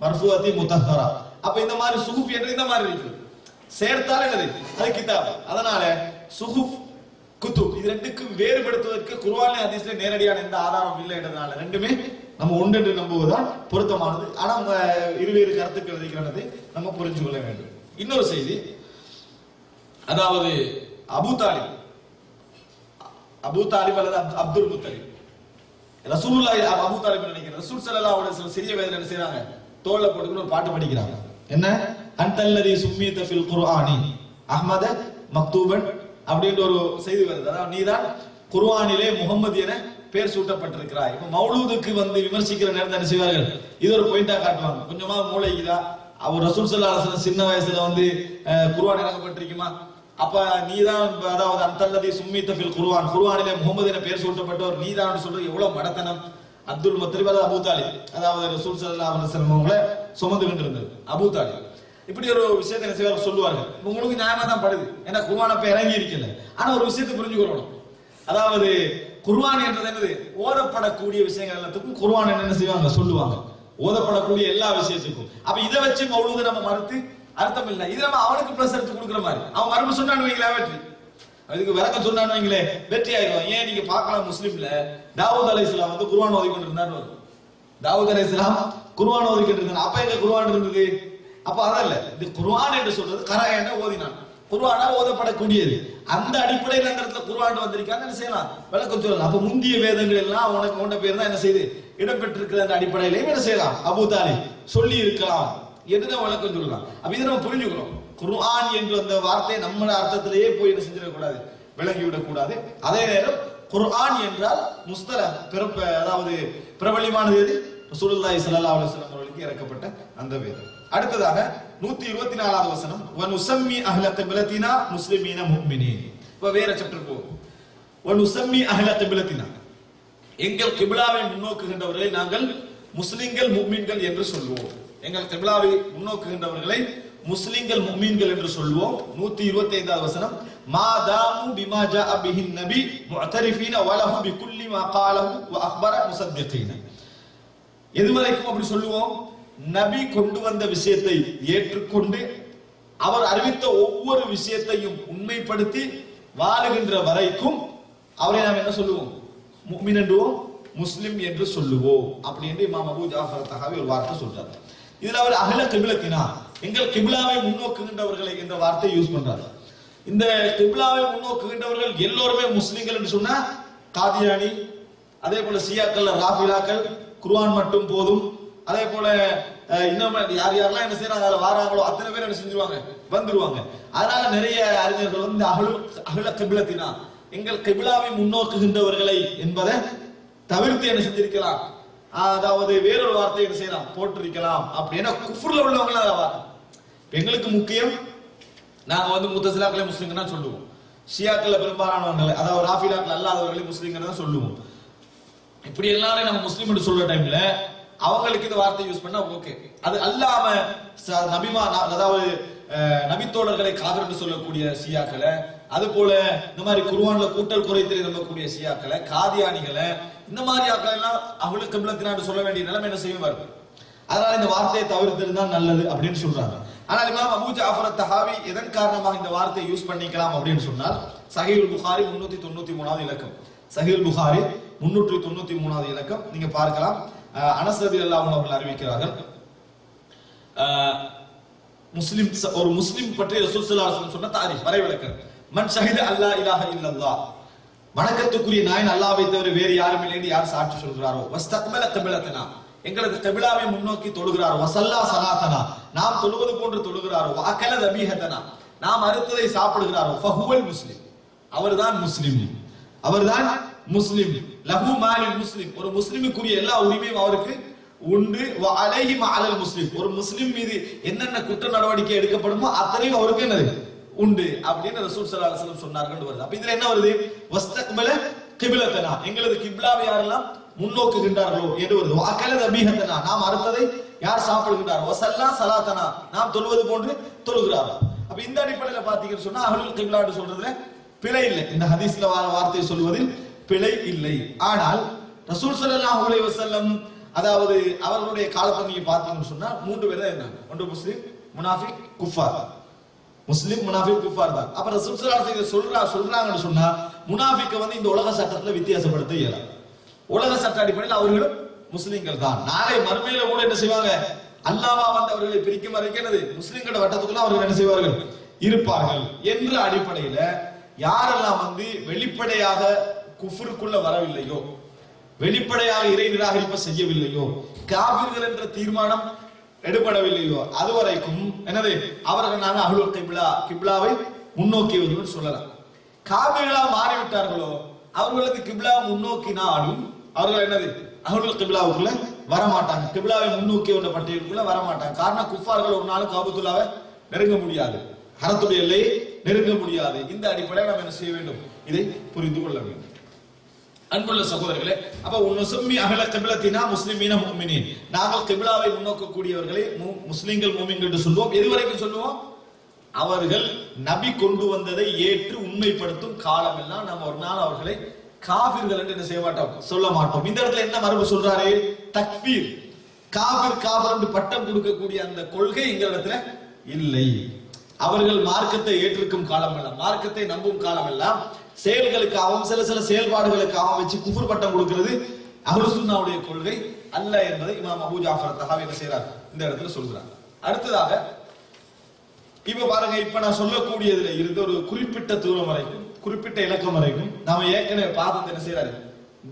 மர்ஃபூஅத்தி முத்தஹ்ஹரா. அப்ப இந்த மாதிரி சுகுஃப் என்று இந்த மாதிரி இருக்கு, சேர்த்தால் என்னது அது கிதாப். அதனால சுகுஃப் குத்துப் இது ரெண்டுக்கும் வேறுபடுத்துவதற்கு குர்ஆன் ஹதீஸ்ல நேரடியான எந்த ஆதாரம் இல்லை என்றதால ரெண்டுமே நம்ம ஒன்றென்று நம்புவதுதான் பொருத்தமானது. ஆனா இருவேறு கருத்துக்கள் இருக்கிறது நம்ம புரிஞ்சு கொள்ள வேண்டும். இன்னொரு செய்தி, அதாவது அபூ தாலிப் அல்லது அப்துல் முத்தலிப், ரசூலுல்லாஹி அபூ தாலிப் நினைக்கிறேன். ரசூல் ஸல்லல்லாஹு அலைஹி வஸல்லம் சிறிய வயதில் என்ன செய்றாங்க, தோள்ல போட்டுக்கிட்டு ஒரு பாட்டு படிக்கிறாங்க. என்ன அன்தல்லதி சும்மீத ஃபில் குர்ஆனி அஹ்மத மக்தூபன் அப்படின்ற ஒரு செய்தி வருது. அதாவது நீதான் குர்ஆனிலே முகமது என பேர் சூட்டப்பட்டிருக்கிறாய். இப்ப மௌலூதுக்கு வந்து விமர்சிக்கிற நேரத்தை என்ன செய்வார்கள், இது ஒரு பாயிண்டா காட்டுவாங்க. கொஞ்சமா மூளைக்குதா, அவர் ரசூல் ஸல்லல்லாஹு அலைஹி வஸல்லம் சின்ன வயசுல வந்து குர்ஆன் இறக்கப்பட்டிருக்குமா, அப்ப நீதான் அதாவது அன்தல்லதி சும்மீத ஃபில் குர்ஆன் குர்ஆனிலே முகமது என பேர் சூட்டப்பட்டவர் நீதான் சொல்றது எவ்வளவு மடத்தனம். அப்துல் முத்தலிப் அல்லது அபூ தாலிப், அதாவது ரசூல் ஸல்லல்லாஹு அலைஹி வஸல்லம் அவங்களை சுமந்து கொண்டிருந்தது அபூ தாலிப். இப்படி ஒரு விஷயத்தை என்ன செய்வார் சொல்லுவார்கள். உங்களுக்கு நியாயமா தான் படுது, ஏன்னா குர்ஆன் அப்ப இறங்கி இருக்கல. ஆனா ஒரு விஷயத்தை புரிஞ்சுக்கணும், அதாவது குர்ஆன் என்றது என்னது, ஓதப்படக்கூடிய விஷயங்கள் எல்லாத்துக்கும் குர்ஆன் என்ன செய்வாங்க சொல்லுவாங்க, ஓதப்படக்கூடிய எல்லா விஷயத்துக்கும். அப்ப இதை வச்சு மௌலூத நம்ம மறுத்து அர்த்தம் இல்லை. இது நம்ம அவனுக்கு பிளஸ் எடுத்து கொடுக்குற மாதிரி. அவன் மறுப்பு சொன்னான்னு வைங்களா வெற்றி, அதுக்கு விளக்கம் சொன்னான்னு வைங்களே வெற்றி ஆயிடுவான். ஏன் நீங்க பார்க்கலாம், முஸ்லிம்ல தாவூத் அலைஹிஸ்ஸலாம் வந்து குர்ஆன் ஓதி கொண்டிருந்தார். தாவூத் அலைஹிஸ்ஸலாம் குர்ஆன் ஓதி கொண்டிருந்தார். அப்ப எங்க குர்ஆன் இருந்தது? அப்ப அதல்ல, இது குர்ஆன் என்று சொல்றது கராயன ஓதினான், குர்ஆனால் ஓதப்படக்கூடியது. அந்த அடிப்படையில் அந்த இடத்துல குர்ஆன் வந்திருக்கான்னு என்ன செய்யலாம், விளக்கம் சொல்லலாம். அப்ப முந்திய வேதங்கள் எல்லாம் உனக்கு கொண்ட பேர் தான் என்ன செய்து இடம்பெற்றிருக்கிற அந்த அடிப்படையிலையும் என்ன செய்யலாம், அபூ தாலிப் சொல்லி இருக்கலாம் என்று விளக்கம் சொல்லலாம். அப்ப இதை நம்ம புரிஞ்சுக்கணும். குர்ஆன் என்ற அந்த வார்த்தையை நம்ம அர்த்தத்திலேயே போய் என்ன செஞ்சிடக்கூடாது, விளங்கிவிடக் கூடாது. அதே நேரம் குர்ஆன் என்றால் முஸ்தலஹ் அதாவது பிரபலியமானது எது, ரசூலுல்லாஹி ஸல்லல்லாஹு அலைஹி வஸல்லம் அவர்களுக்கு இறக்கப்பட்ட அந்த வேதம். அடுத்ததாக 124வது வசனம், வனுசம்மி அஹ்ல கிப்லத்தினா முஸ்லிமீன முஃமினீன். இப்ப வேற சாப்டர் போ. வனுசம்மி அஹ்ல கிப்லத்தினா, எங்கள் கிப்லாவை முன்னோக்குகின்றவர்களை நாங்கள் முஸ்லிம்கள் முஃமின்கள் என்று சொல்வோம். எங்கள் கிப்லாவை முன்னோக்குகின்றவர்களை முஸ்லிம்கள் முஃமின்கள் என்று சொல்வோம். 125வது வசனம், மாதாமு பிமா ஜாஅ பிஹின் நபி முஅதரிஃபீன வலஹு பிகுல்லி மா காலஹு வ அக்பர முஸத்திகீன. எதுவரைக்கும் அப்படி சொல்லுவோம், நபி கொண்டு வந்த விஷயத்தை ஏற்றுக்கொண்டு அவர் அறிவித்த ஒவ்வொரு விஷயத்தையும் உண்மைப்படுத்தி வாழுகின்ற வரைக்கும் அவரை நாம் என்ன சொல்லுவோம், முஃமின் என்றுவோம், முஸ்லிம் என்று சொல்லுவோம். அப்படி என்று இமாம் அபூ ஜாஃபர் தஹாவி ஒரு வார்த்தை சொல்றாரு. இதுல அவர் அஹ்ல கிப்லத்தினா, எங்கள் கிப்லாவை முன்னோக்குகின்றவர்களை என்ற வார்த்தை யூஸ் பண்றாரு. இந்த கிப்லாவை முன்னோக்குகின்றவர்கள் எல்லோருமே முஸ்லிம்கள் என்று சொன்னா காதியானி, அதே போல சியாக்கள், ராஃபிலாக்கள் குர்ஆன் மட்டும் போதும், அதே போல இன்னும் யார் யாரெல்லாம் என்ன செய்யறாங்க அதுல வாராங்களோ அத்தனை பேர் என்ன செஞ்சிருவாங்க, வந்துருவாங்க. அதனால நிறைய அறிஞர்கள் வந்து அஹ்ல கிப்லத்தினா, எங்கள் கிப்லாவை முன்னோக்குகின்றவர்களை என்பதை தவிர்த்து என்ன செஞ்சிருக்கலாம், அதாவது வேறொரு வார்த்தை என்ன செய்யலாம் போட்டிருக்கலாம். அப்படின்னா குஃப்ர்ல உள்ளவங்க எங்களுக்கு முக்கியம், நாங்க வந்து முத்தசிலாக்களை முஸ்லிம்கள் தான் சொல்லுவோம், ஷியாக்களை பெரும்பாலானவங்களை அதாவது ராஃபிலாக்கள் அல்லாதவர்களை முஸ்லிம்கள் தான் சொல்லுவோம். இப்படி எல்லாரும் நம்ம முஸ்லிம் சொல்ற டைம்ல அவங்களுக்கு இந்த வார்த்தை யூஸ் பண்ணா ஓகே. அது அல்லாம நபிமா அதாவது நபித்தோழர்களை காதல் என்று சொல்லக்கூடிய ஷியாக்களை, அது போல இந்த மாதிரி குர்ஆன்ல கூட்டல் குறைத்தல் நம்பக்கூடிய ஷியாக்களை, காதியானிகளை, இந்த மாதிரி ஆக்கள் எல்லாம் அஹ்ல கிப்லத்தினா சொல்ல வேண்டிய நிலைமை என்ன செய்யும் வருது. அதனால இந்த வார்த்தையை தவிர்த்திருந்தால் நல்லது அப்படின்னு சொல்றாங்க. ஆனால் இமாம் அபூ ஜாஃபர் தஹாவி எதன் காரணமாக இந்த வார்த்தையை யூஸ் பண்ணிக்கலாம் அப்படின்னு சொன்னால், சஹீஹுல் புகாரி 393வது இலக்கம், சஹீஹுல் புகாரி 393வது இலக்கம் நீங்க பார்க்கலாம். அனஸ் ரலியல்லாஹு அன்ஹு அவர்கள் அறிவிக்கிறார்கள், முஸ்லிம் ஒரு முஸ்லிம் பற்றி ரசூல் ஸல்லல்லாஹு அலைஹி வஸல்லம் சொன்ன தாரீஃப் வரைவிலக்கணம், மன் ஷஹித அல்லா இலாஹ இல்லல்லாஹ், வணக்கத்துக்குரிய நாயன் அல்லாஹ்வை தவிர வேறு யாரும் இல்லை என்று யார் சாட்சி சொல்கிறாரோ, வஸ்தக்பல கிப்லத்தனா, எங்களது கிப்லாவை முன்னோக்கி தொழுகிறாரோ, வஸல்லா ஸலாத்தனா, நாம் தொழுவது போன்று தொழுகிறாரோ, வஅகல தபீஹத்தனா, நாம் அறுத்ததை சாப்பிடுகிறாரோ ஃபஹுவல் முஸ்லிம், அவர்தான் முஸ்லிம், அவர்தான் முஸ்லிம். லஹு மாலில் முஸ்லிம், ஒரு முஸ்லிமுக்குரிய எல்லா உரிமையும் அவருக்கு உண்டு. வ அலைஹி மஅலல் முஸ்லிம், ஒரு முஸ்லிம் மீது என்னென்ன குற்ற நடவடிக்கை எடுக்கப்படுமோ அத்தனையும் அவருக்கு என்னது உண்டு அப்படின்னு ரசூல் ஸல்லல்லாஹு அலைஹி வஸல்லம் சொன்னார்கள் வருது. அப்ப இதுல என்ன வருது? வஸ்தக்பல கிப்லத்தனா, எங்களது கிப்லாவை யாரெல்லாம் முன்னோக்குகின்றார்களோ என்று வருது. வஅகல தபீஹத்தனா, நாம் அறுத்ததை யார் சாப்பிடுகின்றார். வஸல்லா ஸலாத்தனா, நாம் தொழுவது போன்று தொழுகிறார். அப்ப இந்த அடிப்படையில் பாத்தீங்கன்னு சொன்னா அஹ்லுல் கிப்லான்னு சொல்றதுல பிழை இல்லை, இந்த ஹதீஸ்ல வார்த்தை சொல்வதில் பிழை இல்லை. ஆனால் ரசூல் ஸல்லல்லாஹு அலைஹி வஸல்லம் அதாவது அவர்களுடைய காலத்தை நீங்க பாத்தீங்கன்னு சொன்னா 3 பேர் தான் இருந்தாங்க. ஒன்று முஸ்லிம், முனாஃபிக், குஃபார். முஸ்லிம், முனாஃபிக், குஃபார் தான். அப்ப ரசூல் ஸல்லல்லாஹு அலைஹி வஸல்லம் சொல்றாங்கன்னு சொன்னா முனாஃபிக்க வந்து இந்த உலக சட்டத்துல வித்தியாசப்படுத்த இயலாது. உலக சட்ட அடிப்படையில் அவர்களும் முஸ்லிம்கள் தான். நாளை மறுமையில கூட என்ன செய்வாங்க, அல்லாஹ்வா வந்து அவர்களை பிரிக்கும் வரைக்கும் முஸ்லிம்களோட வட்டத்துக்குள்ள அவர்கள் என்ன செய்வார்கள், இருப்பார்கள் என்ற அடிப்படையில யாரெல்லாம் வந்து வெளிப்படையாக குஃப்ருக்குள்ள வரவில்லையோ, வெளிப்படையாக இறை நிராகரிப்பு செய்யவில்லையோ, காபிர்கள் என்ற தீர்மானம் எடுபடவில்லையோ அதுவரைக்கும் என்னது அவர்கள் நாங்க அஹ்லுல் கிப்லா, கிப்லாவை முன்னோக்கியவர்கள் சொல்லலாம். காபிர்களா மாறிவிட்டார்களோ அவர்களுக்கு கிப்லா முன்னோக்கினாலும் அவர்கள் என்னது அஹ்லுல் கிப்லாவுக்குள்ள வரமாட்டாங்க, கிப்லாவை முன்னோக்கிய பட்டியலுக்குள்ள வரமாட்டாங்க. காரணம் குஃபார்கள் ஒரு நாளும் காபத்துல்லாவை நெருங்க முடியாது, ஹரத்துடைய எல்லையை நெருங்க முடியாது. இந்த அடிப்படையில் நாம் என்ன செய்ய வேண்டும், இதை புரிந்து கொள்ள வேண்டும். அன்புள்ள சகோதரர்களே, அப்ப உன்னுசும்மி அஹ்ல கிப்லத்தினா முஸ்லிமீன முஃமினீன், நாங்கள் கிப்லாவை முன்னோக்கக்கூடியவர்களை முஸ்லிம்கள் முஃமின்கள் என்று சொல்வோம். எதுவரைக்கும் சொல்லுவோம், அவர்கள் நபி கொண்டு வந்ததை ஏற்று உண்மைப்படுத்தும் காலம் எல்லாம் நம்ம ஒரு நாள் அவர்களை காபிர்கள் என்று என்ன செய்ய மாட்டோம், சொல்ல மாட்டோம். இந்த இடத்துல என்ன மரபு சொல்றாரு, தக்பீர், காபிர் காபிர் என்று பட்டம் கொடுக்கக்கூடிய அந்த கொள்கை எங்க இடத்துல இல்லை. அவர்கள் மார்க்கத்தை ஏற்றிருக்கும் காலம் எல்லாம், மார்க்கத்தை நம்பும் காலம் எல்லாம் செயல்களுக்காகவும் சில செயல்பாடுகளுக்காகவும் வச்சு குஃபர் பட்டம் கொடுக்கிறது அஹ்லுஸ் சுன்னாவுடைய கொள்கை அல்ல என்பதை இமாம் அபூ ஜாஃபர் தஹாவி என்ன செய்றார், இந்த இடத்துல சொல்றார். அடுத்ததாக இப்ப பாருங்க, இப்ப நான் சொல்லக்கூடியதுல இருந்து ஒரு குறிப்பிட்ட தூரம் வரைக்கும், குறிப்பிட்ட இலக்கம் வரைக்கும் நாம ஏற்கனவே பார்த்தது என்ன செய்யறாரு,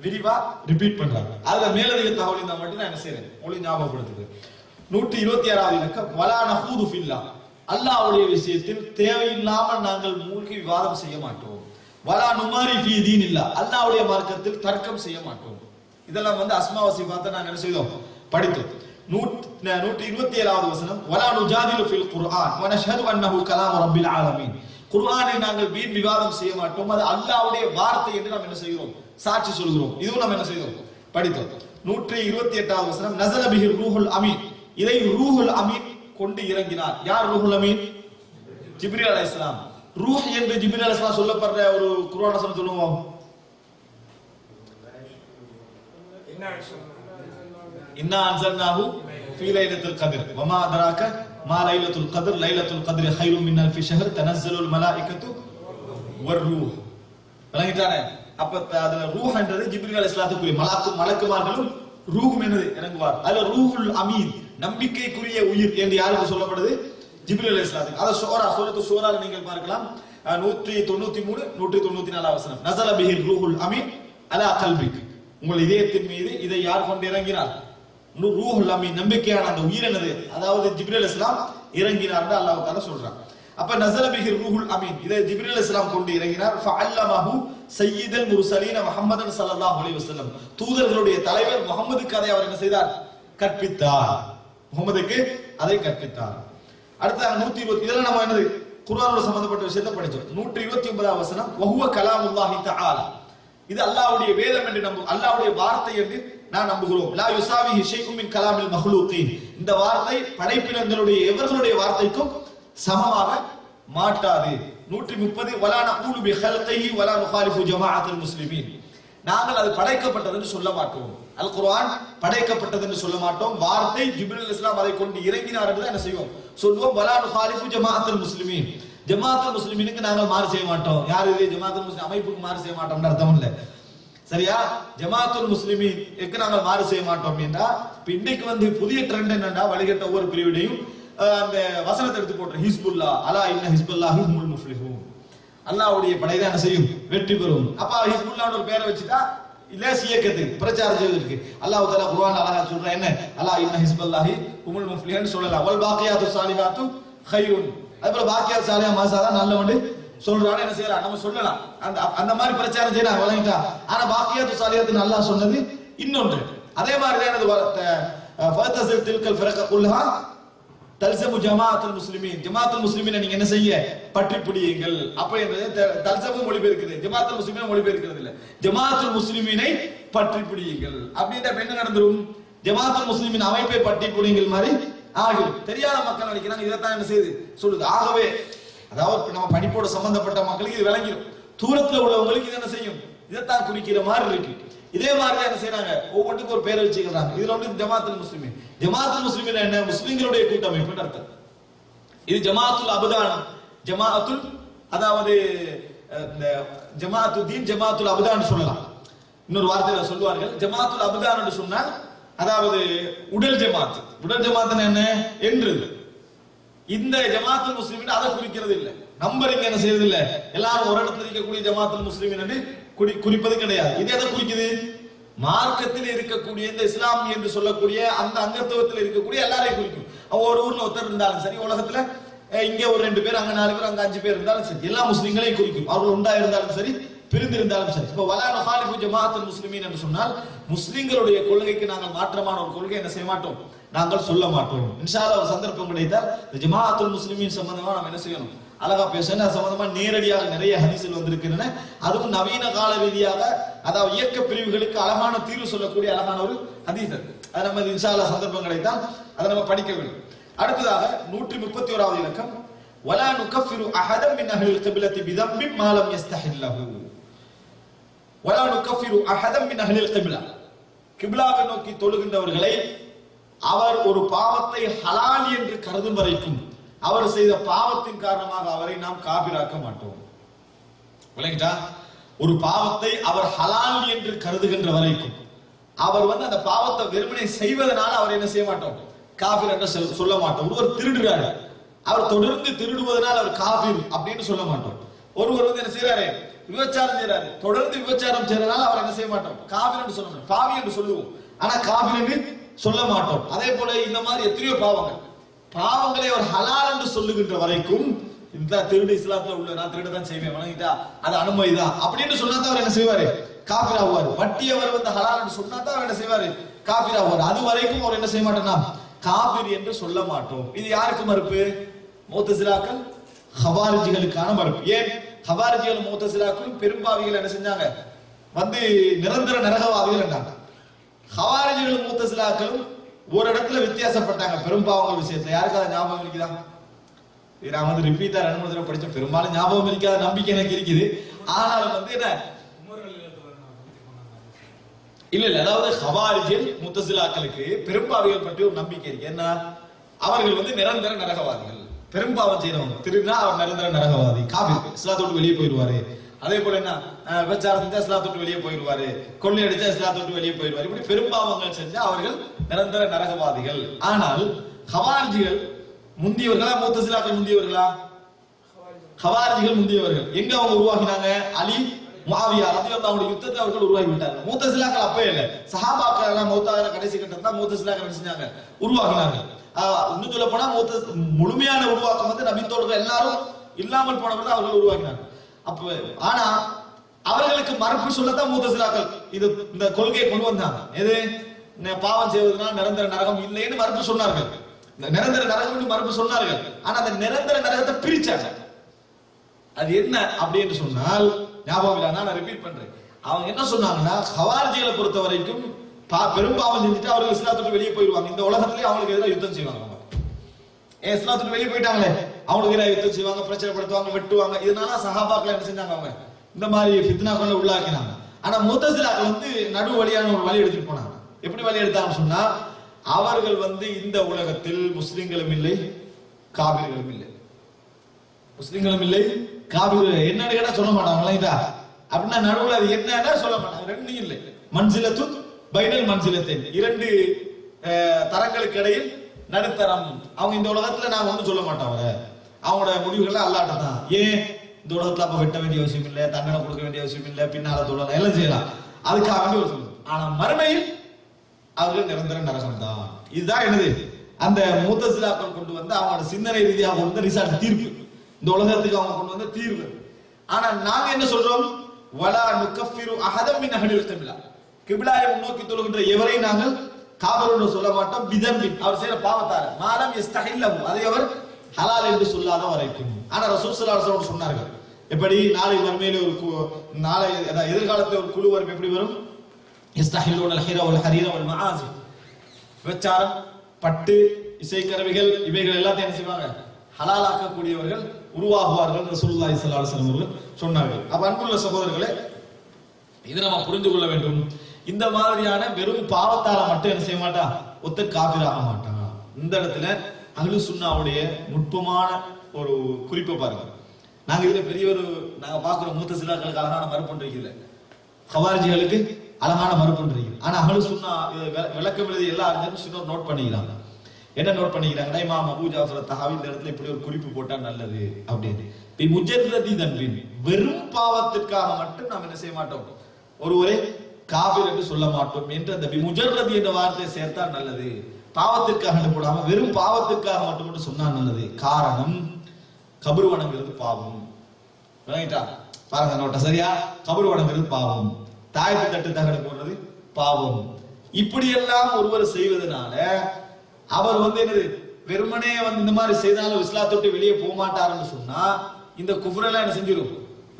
விரிவா ரிப்பீட் பண்றாங்க. அதுல மேலதிக தகவல் இருந்தா மட்டும் நான் என்ன செய்யறேன், உங்களுக்கு ஞாபகப்படுத்துறேன். 126வது இலக்கம், வலா நஹூது ஃபில்லா, அல்லாஹ்வுடைய விஷயத்தில் தேவையில்லாமல் நாங்கள் மூழ்கி விவாதம் செய்ய மாட்டோம். வலா நுமாரி ஃபீ தீனில்லா, அல்லாஹ்வுடைய மார்க்கத்தில் தர்க்கம் செய்ய மாட்டோம். இதெல்லாம் வந்து அஸ்மா வ சிஃபாத்தை நாங்க என்ன செய்தோம், படித்தோம். 127வது வசனம், வலா நுஜாதிலு ஃபில் குர்ஆன் வ நஷ்ஹது அன்னஹு கலாம் ரப்பில் ஆலமீன், குர்ஆனை நாங்கள் வீண் விவாதம் செய்ய மாட்டோம், அது அல்லாஹ்வுடைய வார்த்தை என்று நாம் என்ன செய்கிறோம், சாட்சி சொல்கிறோம். இதுவும் நாம் என்ன செய்தோம், படித்தோம். 128வது வசனம், நஸல பிஹி ரூஹுல் அமீன், இதை ரூஹுல் அமீன் கொண்டு இறங்கினார். யார் ரூஹுல் அமீன்? ஜிப்ரீல் அலைஹிஸ்ஸலாம். ரூஹ் என்று ஜிப்ரீல் அலைஹிஸ்ஸலாம் சொல்லப்படுற ஒரு குர்ஆன் வசனம் சொல்லுவோம். இன்னா அன்ஸல்னாஹு ஃபீ லைலத்துல் கத்ர் வமா அத்ராக மா லைலத்துல் கத்ர் லைலத்துல் கத்ரி கைரும் மின் அல்ஃபி ஷஹர் தனஸ்ஸலுல் மலாயிகத்து வர்ரூஹ். விளங்கிட்டானே? அப்ப அதுல ரூஹ் என்றது ஜிப்ரீல் அலைஹிஸ்ஸலாத்துக்குரிய மலக்குமார்களும் ரூஹ் என்னது இறங்குவார். அதுல ரூஹுல் அமீன், நம்பிக்கைக்குரிய உயிர் என்று யாருக்கு சொல்லப்படுது, ஜிப்ரீல் அலைஹிஸ்ஸலாத்துக்கு. அத சூரத்து ஷூரால நீங்கள் பார்க்கலாம், 193 194 வசனம். நஸல பிஹி ரூஹுல் அமீன் அலா கல்பிக், உங்கள் இதயத்தின் மீது இதை யார் கொண்டு இறங்கினார், ரூஹுல் அமீன், நம்பிக்கையான அந்த உயிர் என்னது, அதாவது ஜிப்ரீல் அலைஹிஸ்ஸலாம் இறங்கினார் என்று அல்லாஹ் தஆலா சொல்றான். அப்ப நஸல பிஹி ரூஹுல் அமீன், இதை ஜிப்ரீல் அலைஹிஸ்ஸலாம் கொண்டு இறங்கினார். ஃபஅல்லமஹு சய்யிதுல் முர்சலீன முஹம்மதன் ஸல்லல்லாஹு அலைஹி வஸல்லம், தூதர்களுடைய தலைவர் முஹம்மதுக்கு அதை அவர் என்ன செய்தார், கற்பித்தார். முஹம்மதுக்கு அதை கற்பித்தார். அடுத்து 120, இதெல்லாம் நம்ம என்னது குர்ஆனோட சம்பந்தப்பட்ட விஷயத்தை படிச்சோம். 129வது வசனம், வஹுவ கலாமுல்லாஹி தஆலா, இது அல்லாஹ்வுடைய வேதம் என்று நம்பும், அல்லாஹ்வுடைய வார்த்தை என்று நான் நம்புகிறோம். லா யுசாவிஹி ஷைஉம் மின் கலாமில் மக்லூகீன், இந்த வார்த்தை படைப்பினங்களுடைய எவர்களுடைய வார்த்தைக்கும் சமமாக மாட்டாது. 130, வலா நகூலு பி ஹல்கிஹி வலா நுகாலிஃபு ஜமாஅத்துல் முஸ்லிமீன், நாங்கள் அது படைக்கப்பட்டது என்று சொல்ல மாட்டோம், அல் குர்ஆன் படைக்கப்பட்டது என்று சொல்ல மாட்டோம், வார்த்தை ஜிப்ரீல் அலைஹிஸ்ஸலாம் அதை கொண்டு இறங்கினார் என்று என்ன செய்வோம், சொல்லுவோம். வலா நுகாலிஃபு ஜமாஅத்துல் முஸ்லிமீன், ஜமாஅத்துல் முஸ்லிமீனுக்கு நாங்கள் மாறு செய்ய மாட்டோம். யார் இது ஜமாஅத்துல் முஸ்லிம் அமைப்புக்கு மாறு செய்ய மாட்டோம்னு அர்த்தம் இல்ல, சரியா? ஜமாஅத்துல் முஸ்லிமீனுக்கு நாங்கள் மாறு செய்ய மாட்டோம் என்றா, இன்னைக்கு வந்து புதிய ட்ரெண்ட் என்னன்னா, வழிகட்ட ஒவ்வொரு பிரிவிடையும் அந்த வசனத்தை எடுத்து போட்டு, ஹிஸ்புல்லா அலா இன்ன ஹிஸ்புல்லாஹி ஹுமுல் முஃப்லிஹூன், அல்லாஹ்வுடைய படை தான் என்ன செய்யும், வெற்றி பெறும். அப்ப ஹிஸ்புல்லாஹ்னு ஒரு பேரை வச்சுட்டா இலேஸ் இயக்கத்துக்கு பிரச்சாரம் செய்வதற்கு அல்லாஹ் தஆலா குர்ஆன் அழகா சொல்றான், என்ன அலா இன்ன ஹிஸ்புல்லாஹி ஹுமுல் முஃப்லிஹூன் சொல்லலாம். வல் பாக்கியாத்து ஸாலிஹாத்து கைருன், அதே போல பாக்கியா சாலியா மாசாதான் நல்லவண்டு சொல்றான்னு என்ன செய்யலாம், நம்ம சொல்லலாம். அந்த மாதிரி பிரச்சாரம் செய்யலாம் வழங்கிட்டா. ஆனா பாக்கியாத்து சாலியாத்து நல்லா சொன்னது இன்னொன்று. அதே மாதிரி தான் ஃபதஸில் தில்கல் ஃபரக குல்ஹா தல்சமு ஜமாஅத்துல் முஸ்லிமீன். ஜமாஅத்துல் முஸ்லிமீனை நீங்க என்ன செய்ய, பற்றி பிடியுங்கள். அப்படின்றது தல்சமு மொழிபெயர்க்குது, ஜமாஅத்துல் முஸ்லிமீனை மொழிபெயர்க்கிறது இல்ல. ஜமாஅத்துல் முஸ்லிமீனை பற்றி பிடியுங்கள் அப்படின்ற என்ன நடந்துரும், ஜமாஅத்துல் முஸ்லிமீன் அமைப்பை பற்றி பிடியுங்கள் மாதிரி ஆகும். தெரியாத மக்கள் நினைக்கிறாங்க இதைத்தான் என்ன செய்யுது சொல்லுது. ஆகவே அதாவது நம்ம படிப்போட சம்பந்தப்பட்ட மக்களுக்கு இது விளங்கிடும், தூரத்துல உள்ளவங்களுக்கு இது என்ன செய்யும், இதைத்தான் குறிக்கிற மாதிரி இருக்கு. இதே மாதிரி என்ன செய்யறாங்க, ஒவ்வொன்றுக்கும் ஒரு பேரை வச்சுக்கிறாங்க. இதுல வந்து ஜமாஅத்துல் முஸ்லிமீன். ஜமாஅத்துல் முஸ்லிமீன் என்ன, முஸ்லிம்களுடைய கூட்டமைப்புன்னு அர்த்தம். இது ஜமாஅத்துல் அபதான், ஜமாஅத்துல் அதாவது ஜமாஅத்து தீன், ஜமாஅத்துல் அபதான் சொல்லலாம். இன்னொரு வார்த்தையில சொல்லுவார்கள், ஜமாஅத்துல் அபதான் என்று சொன்னால் அதாவது உடல் ஜமாத். உடல் ஜமாத் என்ன என்றது, இந்த ஜமாஅத்துல் முஸ்லிமீன் அதை குறிக்கிறது இல்லை. நம்பரிங் என்ன செய்யறது இல்ல, எல்லாரும் ஒரு இடத்துல இருக்கக்கூடிய ஜமாஅத்துல் முஸ்லிமீன் என்று குறிப்பது கிடையாது. இது எதை குறிக்குது, மார்க்கத்தில் இருக்கக்கூடிய இந்த இஸ்லாம் என்று சொல்லக்கூடிய அந்த அங்கத்துவத்தில் இருக்கக்கூடிய எல்லாரையும் குறிக்கும். ஒரு ஊர்ல ஒருத்தர் இருந்தாலும் சரி, உலகத்துல இங்க ஒரு 2 பேர், அங்க 4 பேர், அங்க 5 பேர் இருந்தாலும் சரி, எல்லா முஸ்லிம்களையும் குறிக்கும். அவர்கள் உண்டா இருந்தாலும் சரி, பிரிந்து இருந்தாலும் சரி. இப்ப வலா நஃபாலிஃபு ஜமாஅத்துல் முஸ்லிமீன் என்று சொன்னால் முஸ்லிம்களுடைய கொள்கைக்கு நாங்கள் மாற்றமான ஒரு கொள்கை என்ன செய்ய மாட்டோம், நாங்கள் சொல்ல மாட்டோம். இன்ஷா அல்லாஹ் ஒரு சந்தர்ப்பம் கிடைத்தால் இந்த ஜமாஅத்துல் முஸ்லிமீன் சம்பந்தமா நம்ம என்ன செய்யணும், அழகா பேசணும். அது சம்பந்தமா நேரடியாக நிறைய ஹதீஸ்கள் வந்திருக்கின்றன. அதுவும் நவீன கால ரீதியாக அதாவது இயக்க பிரிவுகளுக்கு அழகான தீர்வு சொல்லக்கூடிய அழகான ஒரு ஹதீஸ் அது நம்ம இன்ஷா அல்லாஹ் சந்தர்ப்பம் கிடைத்தால் அதை நம்ம படிக்க வேண்டும். அடுத்ததாக 131வது இலக்கம், வலா நுகஃபிரு அஹதம் மின் அஹ்லில் கிப்லத்தி பிதம்பின் மா லம் யஸ்தஹில்லஹு. வலா நுகஃபிரு அஹதம் மின் அஹ்லில் கிப்லா, கிப்லாவை நோக்கி தொழுகின்றவர்களை அவர் ஒரு பாவத்தை ஹலால் என்று கருதும் வரைக்கும் அவர் செய்த பாவத்தின் காரணமாக அவரை நாம் காபிராக்க மாட்டோம். விளங்கிட்டா, ஒரு பாவத்தை அவர் ஹலால் என்று கருதுகின்ற வரைக்கும் அவர் வந்து அந்த பாவத்தை வெறுமனே செய்வதனால அவர் என்ன செய்ய மாட்டோம், காபிர் என்று சொல்ல மாட்டோம். ஒருவர் திருடுறாரு, அவர் தொடர்ந்து திருடுவதனால் அவர் காபிர் அப்படின்னு சொல்ல மாட்டோம். ஒருவர் வந்து என்ன செய்யறாரு, விபச்சாரம் செய்யறாரு, தொடர்ந்து விபச்சாரம் செய்யறதுனால அவர் என்ன செய்ய மாட்டோம், காபிர் என்று சொல்ல மாட்டோம். பாவி என்று சொல்லுவோம், ஆனா காபிர் என்று சொல்ல மாட்டோம். அதே போல இந்த மாதிரி எத்தனையோ பாவங்களை அவர் ஹலால் என்று சொல்லுகின்ற வரைக்கும் இந்த திருடு இஸ்லாத்துல உள்ள, நான் திருட தான் செய்வேன், வணங்கிட்டா அது அனுமதிதான் அப்படின்னு சொன்னாதான் அவர் என்ன செய்வாரு, காபிர் ஆவாரு. வட்டி அவர் வந்து ஹலால் என்று சொன்னாதான் அவர் என்ன செய்வாரு, காபிர் ஆவாரு. அது வரைக்கும் அவர் என்ன செய்ய மாட்டோம்னா காபிர் என்று சொல்ல மாட்டோம். இது யாருக்கு மறுப்பு, முஅ்தஸிலாக்கள் ஹவாரிஜிகளுக்கான மறுப்பு. ஏன் ஹவாரிஜிகள் முஅ்தஸிலாக்களும் பெரும்பாவிகள் என்ன செஞ்சாங்க, வந்து நிரந்தர நரகவாதிகள் என்றாங்க. ஹவாரிஜிகளும் முஅ்தஸிலாக்களும் ஒரு இடத்துல வித்தியாசப்பட்டாங்க பெரும்பாவங்கள் விஷயத்துல. யாருக்கு அதை ஞாபகம் இருக்குதா? நான் வந்து ரிப்பீட்டா 2-3 தடவை படிச்ச, பெரும்பாலும் ஞாபகம் இருக்காத நம்பிக்கை எனக்கு இருக்குது. ஆனாலும் வந்து என்ன இல்ல, அதாவது ஹவாரிஜிகள் முஅ்தஸிலாக்களுக்கு பெரும்பாவிகள் பற்றி ஒரு நம்பிக்கை இருக்கு. என்ன, அவர்கள் வந்து நிரந்தர நரகவாதிகள். பெரும்பாவம் செய்யறவங்க திருடினா அவர் நிரந்தர நரகவாதி, காபிர், இஸ்லாத்தை விட்டு வெளியே போயிடுவாரு. அதே போல என்ன, விபச்சாரம் செஞ்சா இஸ்லாத்தை விட்டு வெளியே போயிடுவாரு, கொள்ளை அடிச்சா இஸ்லாத்தை விட்டு வெளியே போயிடுவாரு. இப்படி பெரும்பாவங்கள் செஞ்சா அவர்கள் நிரந்தர நரகவாதிகள். ஆனால் ஹவாரிஜிகள் முந்தியவர்களா, முஅ்தஸிலாக்கள் முந்தியவர்களா? ஹவாரிஜிகள் முந்தியவர்கள். எங்க அவங்க உருவாகினாங்க, அலி முஆவியா ரலியல்லாஹு அன்ஹு யுத்தத்தை அவர்கள் உருவாக்கி விட்டார்கள். முஅ்தஸிலாக்கள் அப்பவே இல்ல, சஹாபாக்கள் எல்லாம் மௌத்தாகிற கடைசி கட்டத்துல தான் முஅ்தஸிலாக்கள் என்ன செஞ்சாங்க, உருவாகினார்கள். இன்னும் சொல்ல போனா முழுமையான உருவாக்கம் வந்து நபித்தோழர்கள் எல்லாரும் இல்லாமல் போனவர்கள் அவர்கள் உருவாக்கினார்கள். அப்ப ஆனா அவர்களுக்கு மறுப்பு சொல்லத்தான் முஅ்தஸிலாக்கள் இது இந்த கொள்கையை கொண்டு வந்தாங்க. எது, பாவம் செய்வதனால் நிரந்தர நரகம் இல்லைன்னு மறுப்பு சொன்னார்கள். இந்த நிரந்தர நரகம் மறுப்பு சொன்னார்கள். ஆனா அந்த நிரந்தர நரகத்தை பிரிச்சாங்க. அது என்ன அப்படின்னு சொன்னால், ஞாபகம் இல்லை, நான் ரிப்பீட் பண்றேன். அவங்க என்ன சொன்னாங்கன்னா, ஹவாரிஜிகளை பொறுத்த வரைக்கும் பெரும்பாவம் செஞ்சுட்டு அவர்கள் இஸ்லாத்துக்கு வெளியே போயிடுவாங்க. இந்த உலகத்திலேயே அவங்களுக்கு எதிராக யுத்தம் செய்வாங்க. இஸ்லாத்துக்கு வெளியே போயிட்டாங்களே, அவங்களுக்கு எதிராக யுத்தம் செய்வாங்க, பிரச்சனைப்படுத்துவாங்க, வெட்டுவாங்க. இதனால சஹாபாக்கள் என்ன செஞ்சாங்க, அவங்க இந்த மாதிரி ஃபித்னாக்களை உள்ளாக்கினாங்க. ஆனா முஅ்தஸிலாக்கள் வந்து நடு வழியான ஒரு வழி எடுத்துட்டு போனாங்க. எப்படி வழி எடுத்தாங்கன்னு சொன்னா, அவர்கள் வந்து இந்த உலகத்தில் முஸ்லிம்களும் இல்லை, காபிர்களும் இல்லை. முஸ்லிம்களும் இல்லை, காபிர் என்னன்னு கேட்டா சொல்ல மாட்டாங்க. அப்படின்னா நடுவில் அது என்னன்னா சொல்ல மாட்டாங்க. ரெண்டும் இல்லை, மன்சிலத்து பைனல் மன்சிலத்தின், 2 தரங்களுக்கு இடையில் நடுத்தரம். அவங்க இந்த உலகத்துல நான் ஒண்ணும் சொல்ல மாட்டாங்க, அவங்களோட முடிவுகள் அல்லாட்ட தான். ஏன் இந்த உலகத்துல அப்ப வெட்ட வேண்டிய அவசியம் இல்லை, தண்டனை கொடுக்க வேண்டிய அவசியம் இல்லை, பின்னால தொழலாம், எல்லாம் செய்யலாம், அதுக்காக வேண்டிய ஒரு சொல்லுங்க. ஆனா மறுமையில் அவர்கள் நிரந்தர நரகம் தான். இதுதான் என்னது, அந்த முஅ்தஸிலாக்கள் கொண்டு வந்து அவங்களோட சிந்தனை ரீதியாக கொண்டு ரிசார்ட் தீர்ப்பு. இந்த உலகத்துக்கு அவங்க கொண்டு வந்த தீர்வு. ஆனா நாங்க என்ன சொல்றோம், வலா நுகஃபிரு அஹதம் மின் அஹ்லில் கிப்லா, கிப்லாவை முன்னோக்கி தொழுகின்ற எவரை நாங்கள் காஃபிர் என்று சொல்ல மாட்டோம். பிதம்பின், அவர் செய்த பாவத்தால, மாலம் யஸ்தஹில்லஹு, அதை அவர் ஹலால் என்று சொல்லாத வரைக்கும். ஆனா ரசூல் ஸல்லல்லாஹு அலைஹி வஸல்லம் சொன்னார்கள், எப்படி நாளை மறுமையிலே நாளை எதிர்காலத்தில் ஒரு குழு வரும், எப்படி வரும், யஸ்தஹில்லூன அல் ஹிர வல் ஹரீர வல் மஆசிஃப், விபச்சாரம், பட்டு, இசைக்கருவிகள், இவைகள் எல்லாத்தையும் என்ன செய்வாங்க, ஹலாலாக்கக்கூடியவர்கள் உருவாகுவார்கள் ரசூலுல்லாஹி ஸல்லல்லாஹு அலைஹி வஸல்லம் அவர்கள் சொன்னார்கள். அப்ப அன்புள்ள சகோதரர்களே, இதை நம்ம புரிந்து கொள்ள வேண்டும். இந்த மாதிரியான வெறும் பாவத்தால மட்டும் என்ன செய்ய மாட்டான், ஒருத்தர் காபிராக மாட்டான். இந்த இடத்துல அஹ்லு சுன்னாவுடைய நுட்பமான ஒரு குறிப்பை பாருங்க. நாங்க இதுல பெரிய ஒரு நாங்க பாக்குற முத்தசிலாக்களுக்கு அழகான மறுப்பு இருக்குது, ஹவாரிஜிகளுக்கு அழகான மறுப்பு இருக்குது. ஆனா அஹ்லு சுன்னா விளக்கம் எழுதி எல்லா அறிஞரும் சின்ன நோட் பண்ணிக்கிறாங்க. என்ன நோட் பண்ணிக்கிறாங்கன்னா, இமாம் அபூ ஜாஃபர் தஹாவி இந்த இடத்துல இப்படி ஒரு குறிப்பு போட்டா நல்லது அப்படின்னு. முஜர்ரதி தன்பின், வெறும் பாவத்திற்காக மட்டும் நாம் என்ன செய்ய மாட்டோம், ஒருவரை காஃபிர் என்று சொல்ல மாட்டோம் என்று அந்த முஜர்ரதி என்ற வார்த்தையை சேர்த்தா நல்லது. பாவத்திற்காக போடாம வெறும் பாவத்திற்காக மட்டும் சொன்னா நல்லது. காரணம், கபர் வணங்குறது பாவம். பாருங்க நோட்ட சரியா, கபர் வணங்குறது பாவம், தாயத்து தட்டு தகடு போடுறது பாவம். இப்படியெல்லாம் ஒருவர் செய்வதனால அவர் என்னது, வெறுமனே இந்த மாதிரி செய்தாலும் இஸ்லாத்தை விட்டு வெளியே போக மாட்டாருன்னு சொன்னா இந்த குஃப்ரெல்லாம் என்ன செஞ்சிடும்,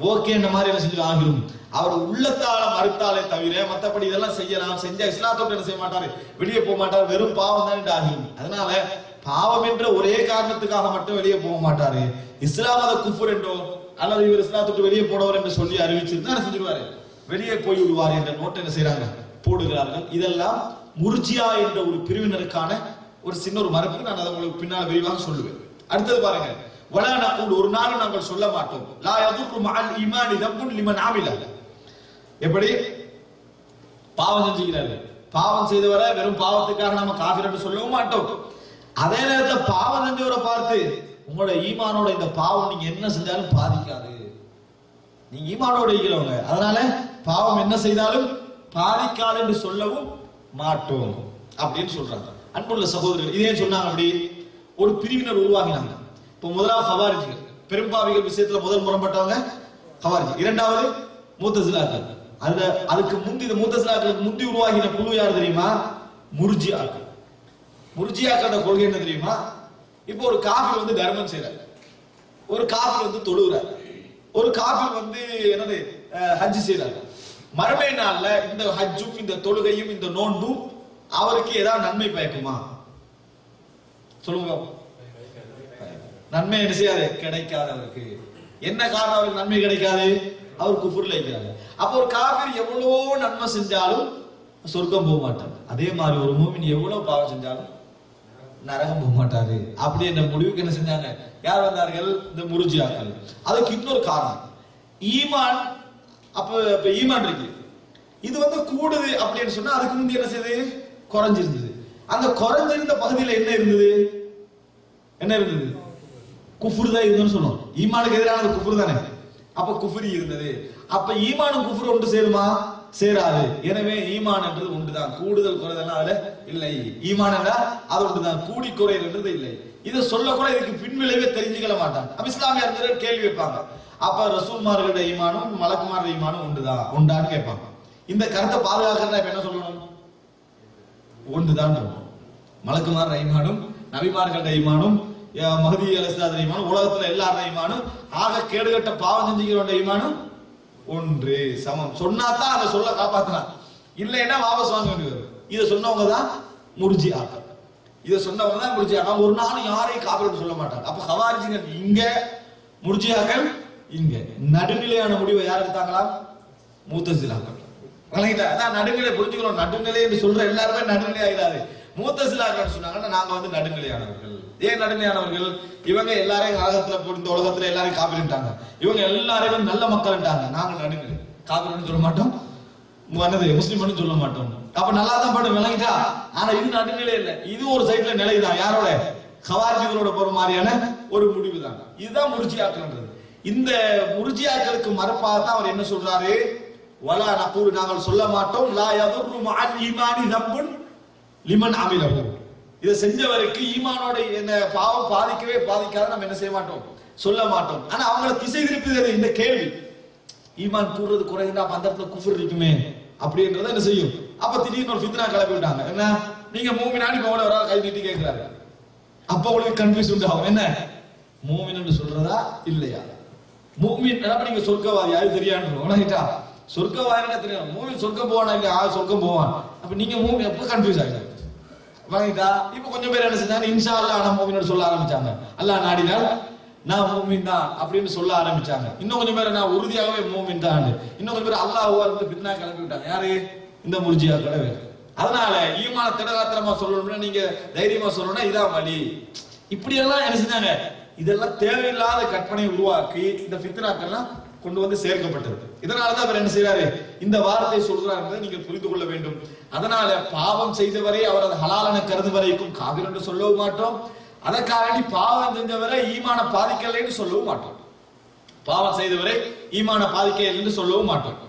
ஓகே இந்த மாதிரி என்ன செஞ்சு ஆகிரும். அவர் உள்ளத்தால மறுத்தாலே தவிர மற்றபடி இதெல்லாம் செய்யலாம், செஞ்சா இஸ்லாத்தை விட்டு என்ன செய்ய மாட்டாரு, வெளியே போக மாட்டாரு, வெறும் பாவம் தான் ஆகிரும். அதனால பாவம் என்ற ஒரே காரணத்துக்காக மட்டும் வெளியே போக மாட்டாரு. இஸ்லாம் அதை குஃபர் என்றோ அல்லது இவர் இஸ்லாத்தை விட்டு வெளியே போனவர் என்று சொல்லி அறிவிச்சிருந்தா என்ன செஞ்சிருவாரு, வெளியே போய் விடுவார் என்ற நோட்டை என்ன செய்யறாங்க, போடுகிறார்கள். இதெல்லாம் முர்ஜியா என்ற ஒரு பிரிவினருக்கான ஒரு சின்ன ஒரு மரபு. நான் அதை உங்களுக்கு பின்னால் விரிவாக சொல்லுவேன். அடுத்தது பாருங்க, வலா நகூல், ஒரு நாளும் நாங்கள் சொல்ல மாட்டோம், லா யதுர்ரு மஅல் ஈமானி தம்புன் லிமன் ஆமில, எப்படி பாவம் செஞ்சுக்கிறார்கள், பாவம் செய்தவரை வெறும் பாவத்துக்காக நம்ம காஃபிர் என்று சொல்லவும் மாட்டோம். அதே நேரத்தில் பாவம் செஞ்சவரை பார்த்து உங்களோட ஈமானோட இந்த பாவம் நீங்க என்ன செஞ்சாலும் பாதிக்காது, நீங்க ஈமானோட இருக்கிறவங்க, அதனால பாவம் என்ன செய்தாலும் பாதிக்காது என்று சொல்லவும் மாட்டோம் அப்படின்னு சொல்றாங்க. அன்புள்ள சகோதரர்கள், இதே சொன்னாங்க, அப்படி ஒரு பிரிவினர் உருவாகினாங்க. இப்போ முதலாவது ஹவாரிஜிகள், பெரும்பாவிகள் விஷயத்துல முதல் முரண்பட்டவங்க ஹவாரிஜி. இரண்டாவது முத்தசிலாக்கள். அதுக்கு முந்தி முத்தசிலாக்களுக்கு முந்தி உருவாகின குழு யார் தெரியுமா, முர்ஜியாக்கள். முர்ஜியாக்களோட கொள்கை என்ன தெரியுமா, இப்போ ஒரு காஃபிர் தர்மம் செய்யறாரு, ஒரு காஃபிர் தொழுகிறார், ஒரு காஃபிர் என்னது ஹஜ் செய்யறாரு. மறுமை நாள்ல இந்த ஹஜ்ஜும் இந்த தொழுகையும் இந்த நோன்பும் அவருக்கு ஏதாவது நன்மை பயக்குமா சொல்லுங்க, நன்மை என்ன செய்யாது, கிடைக்காது. அவருக்கு என்ன காரணம், அவருக்கு நன்மை கிடைக்காது, அவர் குஃப்ர்ல இருக்கிறாங்க. அப்போ ஒரு காஃபிர் எவ்வளவோ நன்மை செஞ்சாலும் சொர்க்கம் போக மாட்டார். அதே மாதிரி ஒரு மூமின் எவ்வளவு பாவம் செஞ்சாலும் நரகம் போக மாட்டாரு. அப்படி என்ற முடிவுக்கு என்ன செஞ்சாங்க, யார் வந்தார்கள், இந்த முர்ஜியாக்கள். அதுக்கு இன்னொரு காரணம், ஈமான். அப்ப ஈமான் இருக்கு, இது கூடுது அப்படின்னு சொன்னா அதுக்கு முந்தைய என்ன செய்யுது, குறைஞ்சிருந்தது. அந்த குறைஞ்சிருந்த பகுதியில் என்ன இருந்தது, குஃப்ர் தான் இருந்ததுன்னு சொல்லுவோம். ஈமானுக்கு எதிரானது குஃப்ர் தானே, அப்ப குஃப்ரி இருந்தது. அப்ப ஈமானும் குஃப்ர் ஒன்று சேருமா, சேராது. எனவே ஈமான் என்றது ஒன்றுதான், கூடுதல் குறைதல் அதுல இல்லை. ஈமான் என்றால் அது ஒன்றுதான், கூடி குறைகிறது இல்லை. இதை சொல்ல கூட இதுக்கு பின்விளைவே தெரிஞ்சுக்கல மாட்டாங்க. அப்ப இஸ்லாமிய அறிஞர்கள் கேள்வி வைப்பாங்க, அப்ப ரசூல்மார்களுடைய ஈமானும் மலக்குமார்களுடைய ஈமானும் ஒன்றுதான், ஒன்றான்னு கேட்பாங்க. இந்த கருத்தை பாதுகாக்கிறதா இப்ப என்ன சொல்லணும், ஒன்றுதான். மலக்குமார் ஈமானும் நபிமார்களுடைய ஈமானும் மஹதி அலைஹிஸ்ஸலாம் ஈமானும் உலகத்துல எல்லாரும் ஈமானும் ஆக கேடுகட்ட பாவம் செஞ்சுக்கிறவங்க ஈமானும் ஒன்று சமம். சொன்னாதான் அதை சொல்ல காப்பாத்தினா, இல்லைன்னா வாபஸ் வாங்க வேண்டியது. இதை சொன்னவங்க தான் முர்ஜிஆக்கள், இதை சொன்னவங்க தான் முர்ஜிஆக்கள். ஒரு நாள் யாரையும் காபிர்னு சொல்ல மாட்டாங்க. அப்ப ஹவாரிஜிகள் இங்க, முர்ஜிஆக்கள் இங்க. நடுநிலையான முடிவை யார் எடுத்தாங்களா, முத்தசிலாக்கள். அதான் நடுநிலை புரிஞ்சுக்கணும். நடுநிலை என்று சொல்ற எல்லாருமே நடுநிலை ஆகிறாரு. முத்தசிலாக்கள் சொன்னாங்கன்னா நாங்க நடுநிலையானவர்கள். ஏன் நடுநிலையானவர்கள், இவங்க எல்லாரையும் இந்த உலகத்துல எல்லாரையும் காபிர்ட்டாங்க, இவங்க எல்லாரையும் நல்ல மக்கள்ட்டாங்க. நாங்க நடுநிலை, காபிர்னு சொல்ல மாட்டோம், முஸ்லிம் சொல்ல மாட்டோம். அப்ப நல்லா தான் படம் விளங்கிட்டா. ஆனா இது நடுநிலை இல்லை, இது ஒரு சைட்ல நிலைதான். யாரோட, ஹவாரிஜிகளோட போற மாதிரியான ஒரு முடிவு தான். இதுதான் முர்ஜிஆக்கள்ன்றது. இந்த முர்ஜிஆக்களுக்கு மறுப்பாக அவர் என்ன சொல்றாரு, வலா நகூல், நாங்கள் சொல்ல மாட்டோம், லா யதுர்ரு மஅல் ஈமானி தம்புன் லிமன் அமிலஹு, இதை செஞ்சவருக்கு ஈமானோட என்ன பாவம் பாதிக்கவே பாதிக்காத நம்ம என்ன செய்ய மாட்டோம், சொல்ல மாட்டோம். ஆனா அவங்கள திசை திருப்பி இந்த கேள்வி, ஈமான் கூடுறது குறையுதா, அப்ப அந்த இடத்துல குஃபர் இருக்குமே அப்படின்றத என்ன செய்யும். அப்ப திடீர்னு ஒரு ஃபித்னா கிளப்பி விட்டாங்க. என்ன, நீங்க மூமினானி போல ஒரு கை நீட்டி கேட்கிறாரு. அப்ப உங்களுக்கு கன்ஃபியூஸ் உண்டாகும். என்ன, மூமின்னு சொல்றதா இல்லையா? மூமின் நீங்க சொர்க்கவாதி அது தெரியாதுட்டா, சொர்க்கவாதி தெரியும், மூமின் சொர்க்கம் போவானா இல்லையா? சொர்க்கம் போவான். அப்ப நீங்க மூமி எப்ப கன்ஃபியூஸ் ஆகிட்டாங்க வாங்கிட்டா. இப்ப கொஞ்சம் பேர் என்ன செஞ்சாங்க, இன்ஷா அல்லாஹ் நான் மூமின்னு சொல்ல ஆரம்பிச்சாங்க. அல்லாஹ் நாடினால் நான் மூமின் தான் அப்படின்னு சொல்ல ஆரம்பிச்சாங்க. இன்னும் கொஞ்சம் பேர் நான் உறுதியாகவே மூமின் தான். இன்னும் கொஞ்சம் பேர் அல்லாஹ்வா இருந்து பித்னா கிளப்பி விட்டாங்க. யாரு, இந்த முர்ஜியா கடவை. அதனால ஈமான திடகாத்திரமா சொல்லணும்னா, நீங்க தைரியமா சொல்லணும்னா இதான் வழி. இப்படி எல்லாம் என்ன செஞ்சாங்க, இதெல்லாம் தேவையில்லாத கற்பனை உருவாக்கி இந்த ஃபித்னாக்கெல்லாம் கொண்டு வந்து சேர்க்கப்பட்டது. இதனாலதான் அவர் என்ன செய்யறாரு, இந்த வார்த்தை சொல்றார் என்பதை நீங்கள் புரிந்து கொள்ள வேண்டும். அதனால பாவம் செய்தவரை அவர் அதை ஹலாலான கருது வரைக்கும் காபிர் என்று சொல்லவும் மாட்டோம். அதற்காக பாவம் செஞ்சவரை ஈமான பாதிக்கலைன்னு சொல்லவும் மாட்டோம். பாவம் செய்தவரை ஈமான பாதிக்கலை என்று சொல்லவும் மாட்டோம்.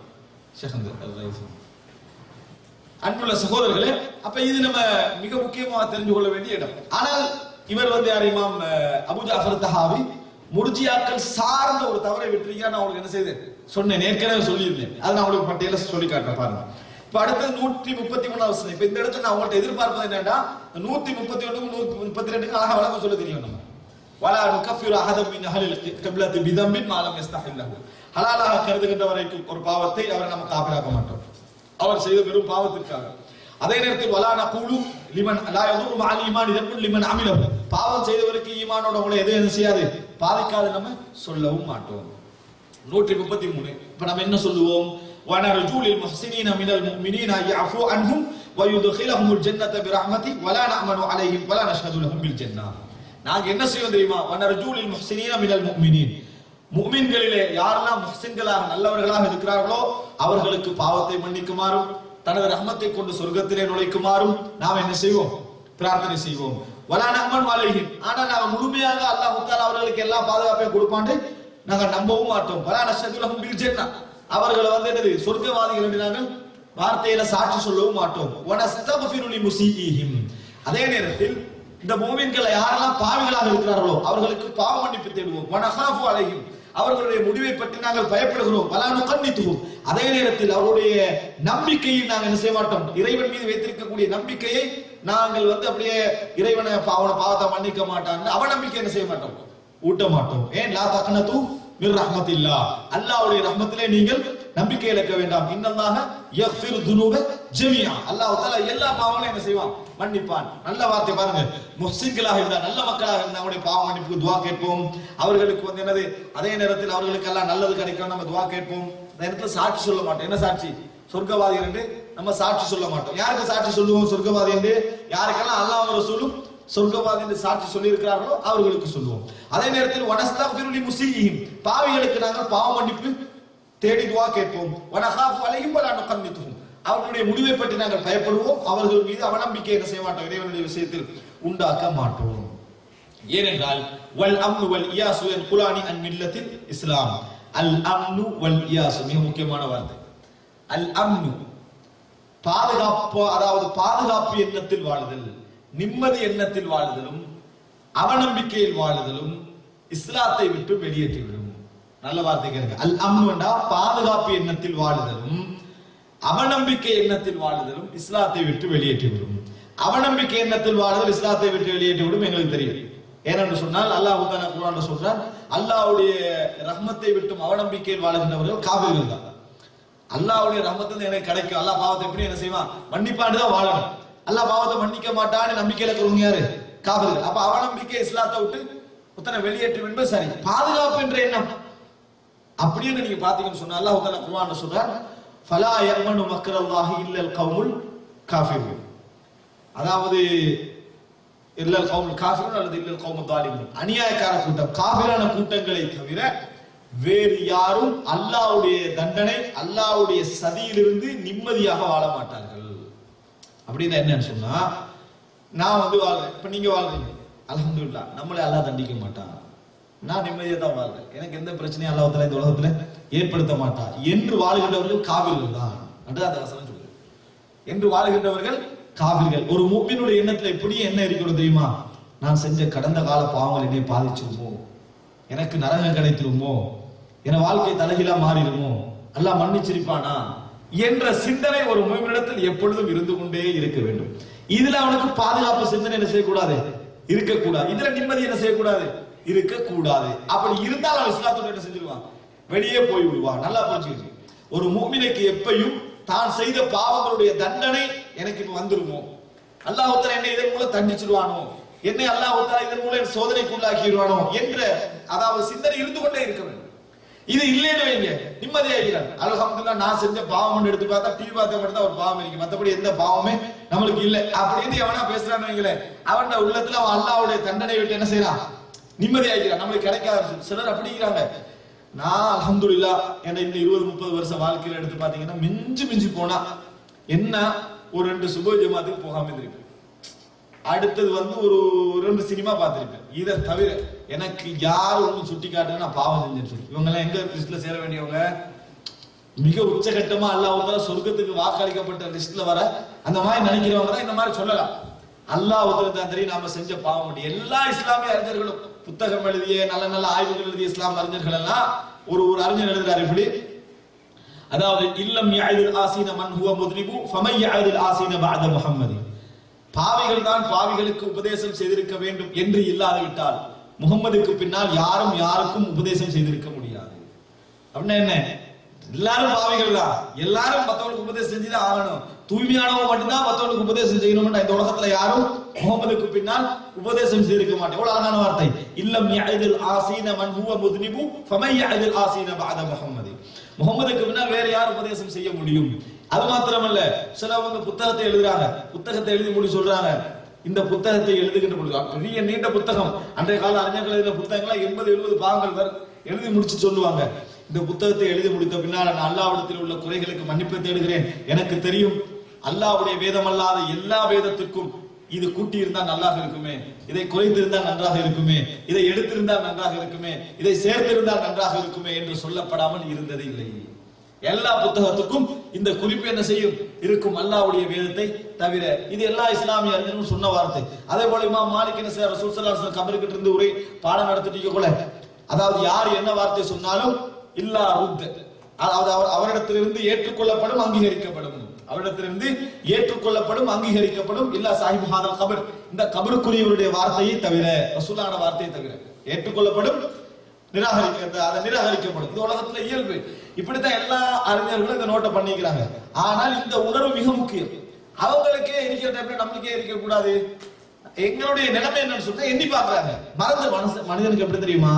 அன்புள்ள சகோதரர்களே, அப்ப இது நம்ம மிக முக்கியமாக தெரிஞ்சு கொள்ள வேண்டிய இடம். ஆனால் இவர் வந்து யார், இமாம் அபூ ஜாஃபர் தஹாவி முர்ஜியாக்கள் சார்ந்த ஒரு தவறை விட்டுறீங்க. நான் உங்களுக்கு என்ன செய்தேன் சொன்னேன், ஏற்கனவே சொல்லியிருந்தேன். அதை நான் உங்களுக்கு பட்டியல சொல்லி காட்டுறேன் பாருங்க. இப்ப அடுத்தது 133வது வசனம். இப்ப இந்த இடத்துல நான் உங்கள்ட்ட எதிர்பார்ப்பது என்னன்னா, 131 132 அழகா வழக்கம் சொல்ல தெரியும். நம்ம வலா நுகஃபிரு அஹதம் மின் அஹ்லில் கிப்லத்தி பிதம்பின் மா லம் யஸ்தஹில்லஹு, ஹலாலாக கருதுகின்ற வரைக்கும் ஒரு பாவத்தை அவரை நம்ம காபிராக்க மாட்டோம், அவர் செய்த வெறும் பாவத்திற்காக. அதே நேரத்தில் வலா நகூலு லிமன் லா யதுரு மஅல் ஈமான் இதன் லிமன் அமிலஹு, பாவம் செய்தவருக்கு ஈமானோட உங்களை எதுவும் செய்யாது பாதிக்காது நம்ம சொல்லவும் மாட்டோம். 133. இப்ப நம்ம என்ன சொல்லுவோம், وَنَرْجُو لِلْمُحْسِنِينَ مِنَ الْمُؤْمِنِينَ يَعْفُو عَنْهُمْ وَيُدْخِلَهُمُ الْجَنَّةَ بِرَحْمَتِهِ وَلَا نَأْمَنُ عَلَيْهِمْ وَلَا نَشْهَدُ لَهُمْ بِالْجَنَّةِ. நாங்க என்ன செய்வோம் தெரியுமா, وَنَرْجُو لِلْمُحْسِنِينَ مِنَ الْمُؤْمِنِينَ, முஃமின்களிலே யாரெல்லாம் முஹ்சின்களாக நல்லவர்களாக இருக்கிறார்களோ அவர்களுக்கு பாவத்தை மன்னிக்குமாறும் தனது ரஹ்மத்தை கொண்டு சொர்க்கத்திலே நுழைக்குமாறும் நாம் என்ன செய்வோம், பிரார்த்தனை செய்வோம். வலா நஅ்மனு அலைஹிம், ஆனா நாம முழுமையாக அல்லாஹ் தஆலா அவர்களுக்கு எல்லா பாதுகாப்பையும் கொடுப்பான்னு நாங்க நம்பவும் மாட்டோம். வலா நஷ்ஹது லஹும் பில் ஜன்னah, அவர்களை வந்து என்னது சொர்க்கவாதிகள் என்று நாங்கள் வார்த்தையில சாட்சி சொல்லவும் மாட்டோம். வனஸ்தக்ஃபிரு லிமுஸீஇஹிம், அதே நேரத்தில் இந்த மூமின்களை யாரெல்லாம் பாவிகளாக இருக்கிறார்களோ அவர்களுக்கு பாவ மன்னிப்பு தேடுவோம். வனஹாஃபு அலைஹிம், அவர்களுடைய முடிவை பற்றி நாங்கள் பயப்படுகிறோம். வலா நுகன்னிதுஹும், அதே நேரத்தில் அவருடைய நம்பிக்கையை நாங்கள் என்ன செய்ய மாட்டோம், இறைவன் மீது வைத்திருக்கக்கூடிய நம்பிக்கையை நாங்கள் வந்து அப்படியே இறைவனை பாவத்தை மன்னிக்க மாட்டாங்க அவநம்பிக்கை என்ன செய்ய மாட்டோம், ஊட்ட மாட்டோம். ஏன், லா தக்னது மிர் ரஹ்மத்தில்லாஹ், அல்லாஹ்வுடைய ரஹ்மத்திலே நீங்கள் நம்பிக்கை இழக்க வேண்டாம். இன்னல்லாஹ யக்ஃபிரு துனூப ஜமீஆ, அல்லாஹ் தஆலா எல்லா பாவங்களையும் என்ன செய்வான், மன்னிப்பான். நல்ல வார்த்தை பாருங்க, முஹ்சின்களாக இருந்தா நல்ல மக்களாக இருந்தா அவருடைய பாவ மன்னிப்புக்கு துஆ கேட்போம். அவர்களுக்கு வந்து என்னது, அதே நேரத்தில் அவர்களுக்கு எல்லாம் நல்லது கிடைக்கும் நம்ம துஆ கேட்போம். அந்த இடத்துல சாட்சி சொல்ல மாட்டோம். என்ன சாட்சி, சொர்க்கவாதி என்று நம்ம சாட்சி சொல்ல மாட்டோம். யாருக்கு சாட்சி சொல்லுவோம் சொர்க்கவாதி என்று, யாருக்கெல்லாம் அல்லாஹ்வும் ரசூலும் சொர்க்கவாதி என்று சாட்சி சொல்லி இருக்கிறார்களோ அவர்களுக்கு சொல்லுவோம். அதே நேரத்தில் வனஸ்தக்ஃபிரு லிமுஸீஇஹிம், பாவிகளுக்கு நாங்கள் பாவ மன்னிப்பு தேடி துஆ கேட்போம். வனஹாஃபு அலைஹிம் வலா நுகன்னிதுஹும், அவர்களுடைய முடிவை பற்றி நாங்கள் பயப்படுவோம். அவர்கள் மீது அவநம்பிக்கை என்ன செய்ய மாட்டோம், இறைவனுடைய விஷயத்தில் உண்டாக்க மாட்டோம். ஏனென்றால் வல் அம்னு வல் இயாசு யன்குலானி அன் மில்லத்தில் இஸ்லாம். அல் அம்னு வல் இயாசு மிக முக்கியமான வார்த்தை. அல் அம்னு பாதுகாப்பு, அதாவது பாதுகாப்பு எண்ணத்தில் வாழுதல், நிம்மதி எண்ணத்தில் வாழுதலும் அவநம்பிக்கையில் வாழுதலும் இஸ்லாத்தை விட்டு வெளியேற்றிவிடும். நல்ல வார்த்தை கேளுங்க. அல் அம்னுண்டா பாதுகாப்பு எண்ணத்தில் வாழுதலும் அவநம்பிக்கை எண்ணத்தில் வாழுதலும் இஸ்லாத்தை விட்டு வெளியேற்றிவிடும். அவநம்பிக்கை எண்ணத்தில் வாழுதல் இஸ்லாத்தை விட்டு வெளியேற்றிவிடும் எங்களுக்கு தெரியும். ஏனென்று சொன்னால் அல்லாஹ் தஆலா குர்ஆன்ல சொல்றான், அல்லாஹ்வுடைய ரஹ்மத்தை விட்டும் அவநம்பிக்கையில் வாழுகின்றவர்கள் காபிர்கள் தான். அல்லாஹ்வுடைய ரஹ்மத்து எனக்கு கிடைக்கும், அல்லாஹ் பாவத்தை எப்படி என்ன செய்வான், மன்னிப்பான்னு தான் வாழணும். அல்லாஹ் பாவத்தை மன்னிக்க மாட்டான்னு நம்பிக்கையில இருக்கிறவங்க யாரு, காபிர்கள். அப்ப அவநம்பிக்கை இஸ்லாத்தை விட்டு உத்தனை வெளியேற்றும் என்பது சரி. பாதுகாப்பு என்ற எண்ணம் அப்படின்னு நீங்க பாத்தீங்கன்னு சொன்னா அல்லாஹ் தஆலா குர்ஆன்ல சொல்றான், ஃபலா யமனு மக்ரல்லாஹி இல்லல் கௌமுல் காஃபிரூன், அதாவது இல்லல் கௌமுல் காஃபிரூன் அல்லது இல்லல் கௌமுல் தாலிமூன், அநியாயக்கார கூட்டம் காஃபிரான கூட்டங்களை தவிர வேறு யாரும் அல்லாஹ்வுடைய தண்டனை அல்லாஹ்வுடைய சதியிலிருந்து நிம்மதியாக வாழ மாட்டார்கள். அப்படின்னா என்னன்னு சொன்னா, நான் வந்து வாழ்றேன், இப்ப நீங்க வாழ்றீங்க, அல்ஹம்துலில்லாஹ் நம்மளே அல்லாஹ் தண்டிக்க மாட்டான், நான் நிம்மதியா தான் வாழ்றேன், எனக்கு எந்த பிரச்சனையும் அல்லாஹ் தஆலா இந்த உலகத்துல ஏற்படுத்த மாட்டான் என்று வாழ்கின்றவர்கள் காபிர்கள் தான். அந்த வசனம் சொல்லுது, என்று வாழ்கின்றவர்கள் காபிர்கள். ஒரு முஃமினுடைய எண்ணத்துல எப்படியும் என்ன இருக்கிறது தெரியுமா? நான் செஞ்ச கடந்த கால பாவங்கள் என்னை பாதிச்சிருமோ, எனக்கு நரகம் கிடைத்திருமோ, என் வாழ்க்கை தலைகீழா மாறிடுமோ, அல்லாஹ் மன்னிச்சிருப்பானா என்ற சிந்தனை ஒரு முஃமினிடத்தில் எப்பொழுதும் இருந்து கொண்டே இருக்க வேண்டும். இதுல அவனுக்கு பாதுகாப்பு சிந்தனை என்ன செய்யக்கூடாது? இருக்கக்கூடாது. இதுல நிம்மதி என்ன செய்யக்கூடாது? இருக்கக்கூடாது. அப்படி இருந்தால் அவன் இஸ்லாத்தோட என்ன செஞ்சிருவான்? வெளியே போய் விடுவான். நல்லா புரிஞ்சுக்கிட்டு, ஒரு முஃமினுக்கு எப்பையும் தான் செய்த பாவங்களுடைய தண்டனை எனக்கு இப்ப வந்துருமோ, அல்லாஹ் தஆலா என்னை இதன் மூலம் தண்டிச்சிருவானோ, என்னை அல்லாஹ் தஆலா இதன் மூலம் சோதனைக்குள்ளாக்கிடுவானோ என்ற அதாவது சிந்தனை இருந்து கொண்டே இருக்க வேண்டும். இது இல்லைன்னு வைங்க, நிம்மதியாகிறான். அல்ஹம்துலில்லாஹ், நான் செஞ்ச பாவம் எடுத்து பார்த்தா டிவி பார்த்த மட்டும் தான் ஒரு பாவம் இருக்கு, மற்றபடி எந்த பாவமே நம்மளுக்கு இல்லை அப்படின்னு எவனா பேசுறான்னு வைங்களேன், அவன் உள்ளத்துல அவன் அல்லாஹ்வுடைய தண்டனை விட்டு என்ன செய்யறான்? நிம்மதியாகிறான். நம்மளுக்கு கிடைக்காத சிலர் அப்படிங்கிறாங்க. நான் அல்ஹம்துலில்லாஹ் என்ன இந்த 20-30 வருஷ வாழ்க்கையில எடுத்து பாத்தீங்கன்னா மிஞ்சி மிஞ்சி போனா என்ன ஒரு 2 சுப ஜமாத்துக்கு போகாம இருந்திருப்பேன். அடுத்தது வந்து ஒரு 2 சினிமா பார்த்திருப்பேன். இதை தவிர எனக்கு யார் ஒண்ணு சுட்டி காட்டுங்க நான் பாவம் செஞ்சேன்னு சொல்லி இவங்க எல்லாம் எங்க லிஸ்ட்ல சேர வேண்டியவங்க? மிக உச்சகட்டமா அல்லாஹ் தஆலா சொர்க்கத்துக்கு வாக்களிக்கப்பட்ட லிஸ்ட்ல வர அந்த மாதிரி நினைக்கிறவங்க தான் இந்த மாதிரி சொல்லலாம். அல்லாஹ் தான் தெரியும் நாம செஞ்ச பாவம். எல்லா இஸ்லாமிய அறிஞர்களும் புத்தகம் எழுதிய நல்ல நல்ல ஆய்வுகள் எழுதிய இஸ்லாம் அறிஞர்கள் எல்லாம் ஒரு அறிஞர் எழுதுறாரு இப்படி, அதாவது இல்லம் யஅதில் ஆசீன மன் ஹுவ முத்ரிபு ஃபமை யஅதில் ஆசீன பஅத முஹம்மதி. பாவிகள் தான் பாவிகளுக்கு உபதேசம் செய்திருக்க வேண்டும் என்று இல்லாது விட்டால் முகம்மதுக்கு பின்னால் யாரும் யாருக்கும் உபதேசம் செய்திருக்க முடியாது. அப்படின்னா என்ன? எல்லாரும் பாவிகள் தான், எல்லாரும் மத்தவங்களுக்கு உபதேசம் செஞ்சுதான் ஆகணும். தூய்மையானவங்க மட்டும்தான் மத்தவங்களுக்கு உபதேசம் செய்யணும். இந்த உலகத்துல யாரும் முகம்மதுக்கு பின்னால் உபதேசம் செய்திருக்க மாட்டேன். எவ்வளவு அழகான வார்த்தை! இல்லம் யஅதில் ஆசீன மன் ஹுவ முத்னிபு ஃபமை யஅதில் ஆசீன பஅத முஹம்மதி. முகம்மதுக்கு பின்னால் வேற யார் உபதேசம் செய்ய முடியும்? அது மாத்திரமல்ல, சிலவங்க புத்தகத்தை எழுதுறாங்க, புத்தகத்தை எழுதி முடி சொல்றாங்க, இந்த புத்தகத்தை எழுதுகின்ற பொழுது பெரிய நீண்ட புத்தகம், அன்றைய கால அறிஞர்கள் எழுதின புத்தகங்கள்லாம் 80-70 பாகங்கள் எழுதி முடிச்சு சொல்லுவாங்க. இந்த புத்தகத்தை எழுதி முடித்த பின்னால் நான் அல்லாஹ்விடத்தில் உள்ள குறைகளுக்கு மன்னிப்பு தேடுகிறேன். எனக்கு தெரியும் அல்லாஹ்வுடைய வேதம் அல்லாத எல்லா வேதத்திற்கும் இது கூட்டி இருந்தால் நன்றாக இருக்குமே, இதை குறைத்திருந்தால் நன்றாக இருக்குமே, இதை எடுத்திருந்தால் நன்றாக இருக்குமே, இதை சேர்த்திருந்தால் நன்றாக இருக்குமே என்று சொல்லப்படாமல் இருந்தது இல்லை. எல்லா புத்தகத்துக்கும் இந்த குறிப்பு என்ன செய்யும்? இருக்கும், அல்லாஹ்வுடைய வேதத்தை தவிர. இது எல்லா இஸ்லாமிய அறிஞர்களும் சொன்ன வார்த்தை. அதே போல இமாம் மாலிக் என்ன செய்ய, ரசூல் ஸல்லல்லாஹு அலைஹி வஸல்லம் கபருக்கு இருந்து உரை பாடம் நடத்திட்டு கூட, அதாவது யார் என்ன வார்த்தை சொன்னாலும் இல்லா ருத், அதாவது அவரிடத்திலிருந்து ஏற்றுக்கொள்ளப்படும் அங்கீகரிக்கப்படும், அவரிடத்திலிருந்து ஏற்றுக்கொள்ளப்படும் அங்கீகரிக்கப்படும், இல்லா சாஹிப் ஹாதல் கபர், இந்த கபருக்குரியவருடைய வார்த்தையை தவிர, ரசூலுல்லாஹ்வுடைய வார்த்தையை தவிர ஏற்றுக்கொள்ளப்படும், நிராகரிக்கப்படும். இந்த உலகத்துல இயல்பு. இப்படித்தான் எல்லா அறிஞர்களும் இந்த நோட்டை பண்ணிக்கிறாங்க. ஆனால் இந்த உணர்வு மிக முக்கியம். அவங்களுக்கே இருக்கிற டைம்ல நம்மளுக்கே இருக்க கூடாது. எங்களுடைய நிலைமை என்னன்னு சொல்லிட்டு எண்ணி பாக்குறாங்க. மறந்து மனிதனுக்கு எப்படி தெரியுமா?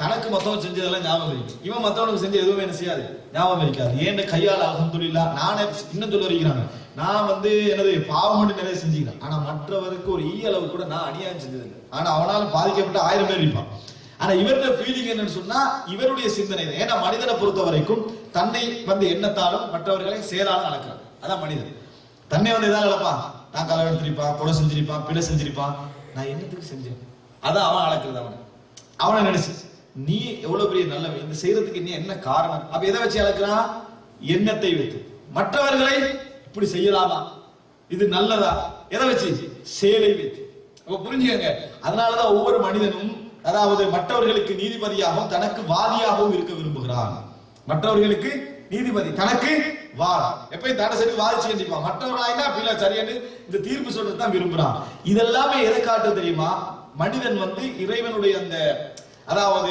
தனக்கு மத்தவங்க செஞ்சதெல்லாம் ஞாபகம் இருக்கு, இவன் மத்தவனுக்கு செஞ்ச எதுவுமே என்ன செய்யாது, ஞாபகம் இருக்காது. ஏன் கையால் அல்ஹம்துலில்லாஹ் நானே இன்னும் சொல்ல வைக்கிறாங்க, நான் வந்து எனது பாவம் மட்டும் நிறைய செஞ்சுக்கிறேன், ஆனா மற்றவருக்கு ஒரு அளவு கூட நான் அநியாயம் செஞ்சதில்லை. ஆனா அவனால பாதிக்கப்பட்ட 1000 பேர் இருப்பான். ஆனா இவருடைய ஃபீலிங் என்னன்னு சொன்னா இவருடைய சிந்தனை தான். ஏன்னா மனிதனை பொறுத்த வரைக்கும் தன்னை வந்து எண்ணத்தாலும் மற்றவர்களை செயலாலும் அளக்கிறான். அதான் மனிதன். தன்னை வந்து எதாவது அளப்பான், நான் களை எடுத்திருப்பான், கொலை செஞ்சிருப்பான், பிழை செஞ்சிருப்பான், நான் என்னத்துக்கு செஞ்சேன், அதான் அவன் அளக்குறது. அவனை நினைச்சு நீ எவ்வளவு பெரிய நல்லவன், இந்த செய்யறதுக்கு நீ என்ன காரணம்? அப்ப எதை வச்சு அளக்கிறான்? எண்ணத்தை வைத்து. மற்றவர்களை இப்படி செய்யலாமா, இது நல்லதா, எதை வச்சு? செயலை வைத்து. அப்ப புரிஞ்சுக்கங்க. அதனாலதான் ஒவ்வொரு மனிதனும் அதாவது மற்றவர்களுக்கு நீதிபதியாகவும் தனக்கு வாதியாகவும் இருக்க விரும்புகிறான். மற்றவர்களுக்கு நீதிபதி, தனக்கு வாதா, எப்பயும் தடை சரி வாதிச்சு கண்டிப்பான். மற்றவர்களாயினா பிள்ளை சரியான இந்த தீர்ப்பு சொல்றது தான் விரும்புறான். இதெல்லாமே எதை காட்டு தெரியுமா? மனிதன் வந்து இறைவனுடைய அந்த அதாவது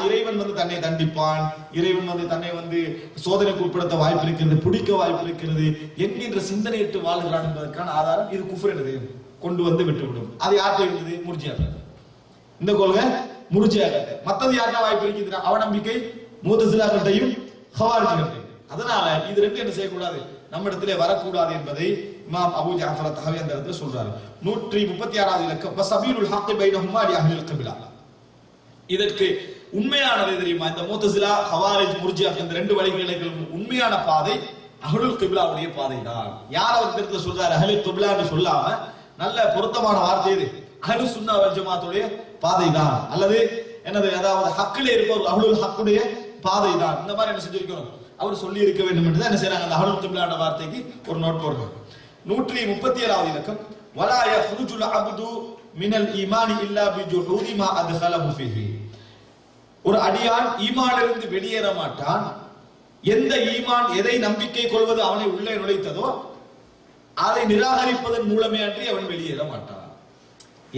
இறைவன் வந்து தன்னை தண்டிப்பான், இறைவன் வந்து தன்னை வந்து சோதனைக்கு உட்படுத்த வாய்ப்பு இருக்கிறது, பிடிக்க வாய்ப்பு இருக்கிறது என்கின்ற சிந்தனையிட்டு வாழ்கிறான் என்பதற்கான ஆதாரம் இது குஃப்ர் என்பதை கொண்டு வந்து விட்டுவிடும். அது யார்கிட்ட இருந்தது? முர்ஜியா. இந்த கொள்கை முர்ஜியா. மத்தது யாருன்னா வாய்ப்பு இருக்குது? அவநம்பிக்கை முஅ்தஸிலாக்கட்டையும் ஹவாரிஜிகட்டையும். அதனால இது ரெண்டு என்ன செய்யக்கூடாது, நம்ம இடத்திலே வரக்கூடாது என்பதை இமாம் அபூ ஜஅஃபர் அத்-தஹவி அந்த இடத்துல சொல்றாரு. 136வது இலக்கம் வஸபீலுல் ஹக்கி பைனஹுமா லி அஹ்லில் கிப்லா. இதற்கு உண்மையானது தெரியுமா? இந்த முஅ்தஸிலா, ஹவாரிஜ், முர்ஜியா இந்த ரெண்டு வழிகளுக்கும் உண்மையான பாதை அஹ்லுல் கிப்லாவுடைய பாதை தான். யார் அவர் இடத்துல சொல்றாரு அஹ்லுல் கிப்லான்னு சொல்லாம நல்ல பொருத்தமான வார்த்தை இது அஹ்லுஸ் சுன்னah வல் ஜமாஅத்துடைய பாதை தான், அல்லது என்னது அதாவது ஹக்கிலே இருப்பவர் அஹ்லுல் ஹக்குடைய பாதை தான். இந்த மாதிரி என்ன செஞ்சிருக்கணும் அவர் சொல்லி இருக்க வேண்டும் என்று தான் என்ன செய்றாங்க, அந்த அஹ்லுல் கிப்லான வார்த்தைக்கு ஒரு நோட் போடுறாங்க. 137வது இலக்கம் வலா யஹ்ருஜுல் அப்து மினல் ஈமானி இல்லா பிஜுஹூதி மா அத்கலஹு ஃபீஹி. ஒரு அடியான் ஈமானிலிருந்து வெளியேற மாட்டான், எந்த ஈமான் எதை நம்பிக்கை கொள்வது அவனை உள்ளே நுழைத்ததோ அதை நிராகரிப்பதன் மூலமே அன்றி அவன் வெளியேற மாட்டான்.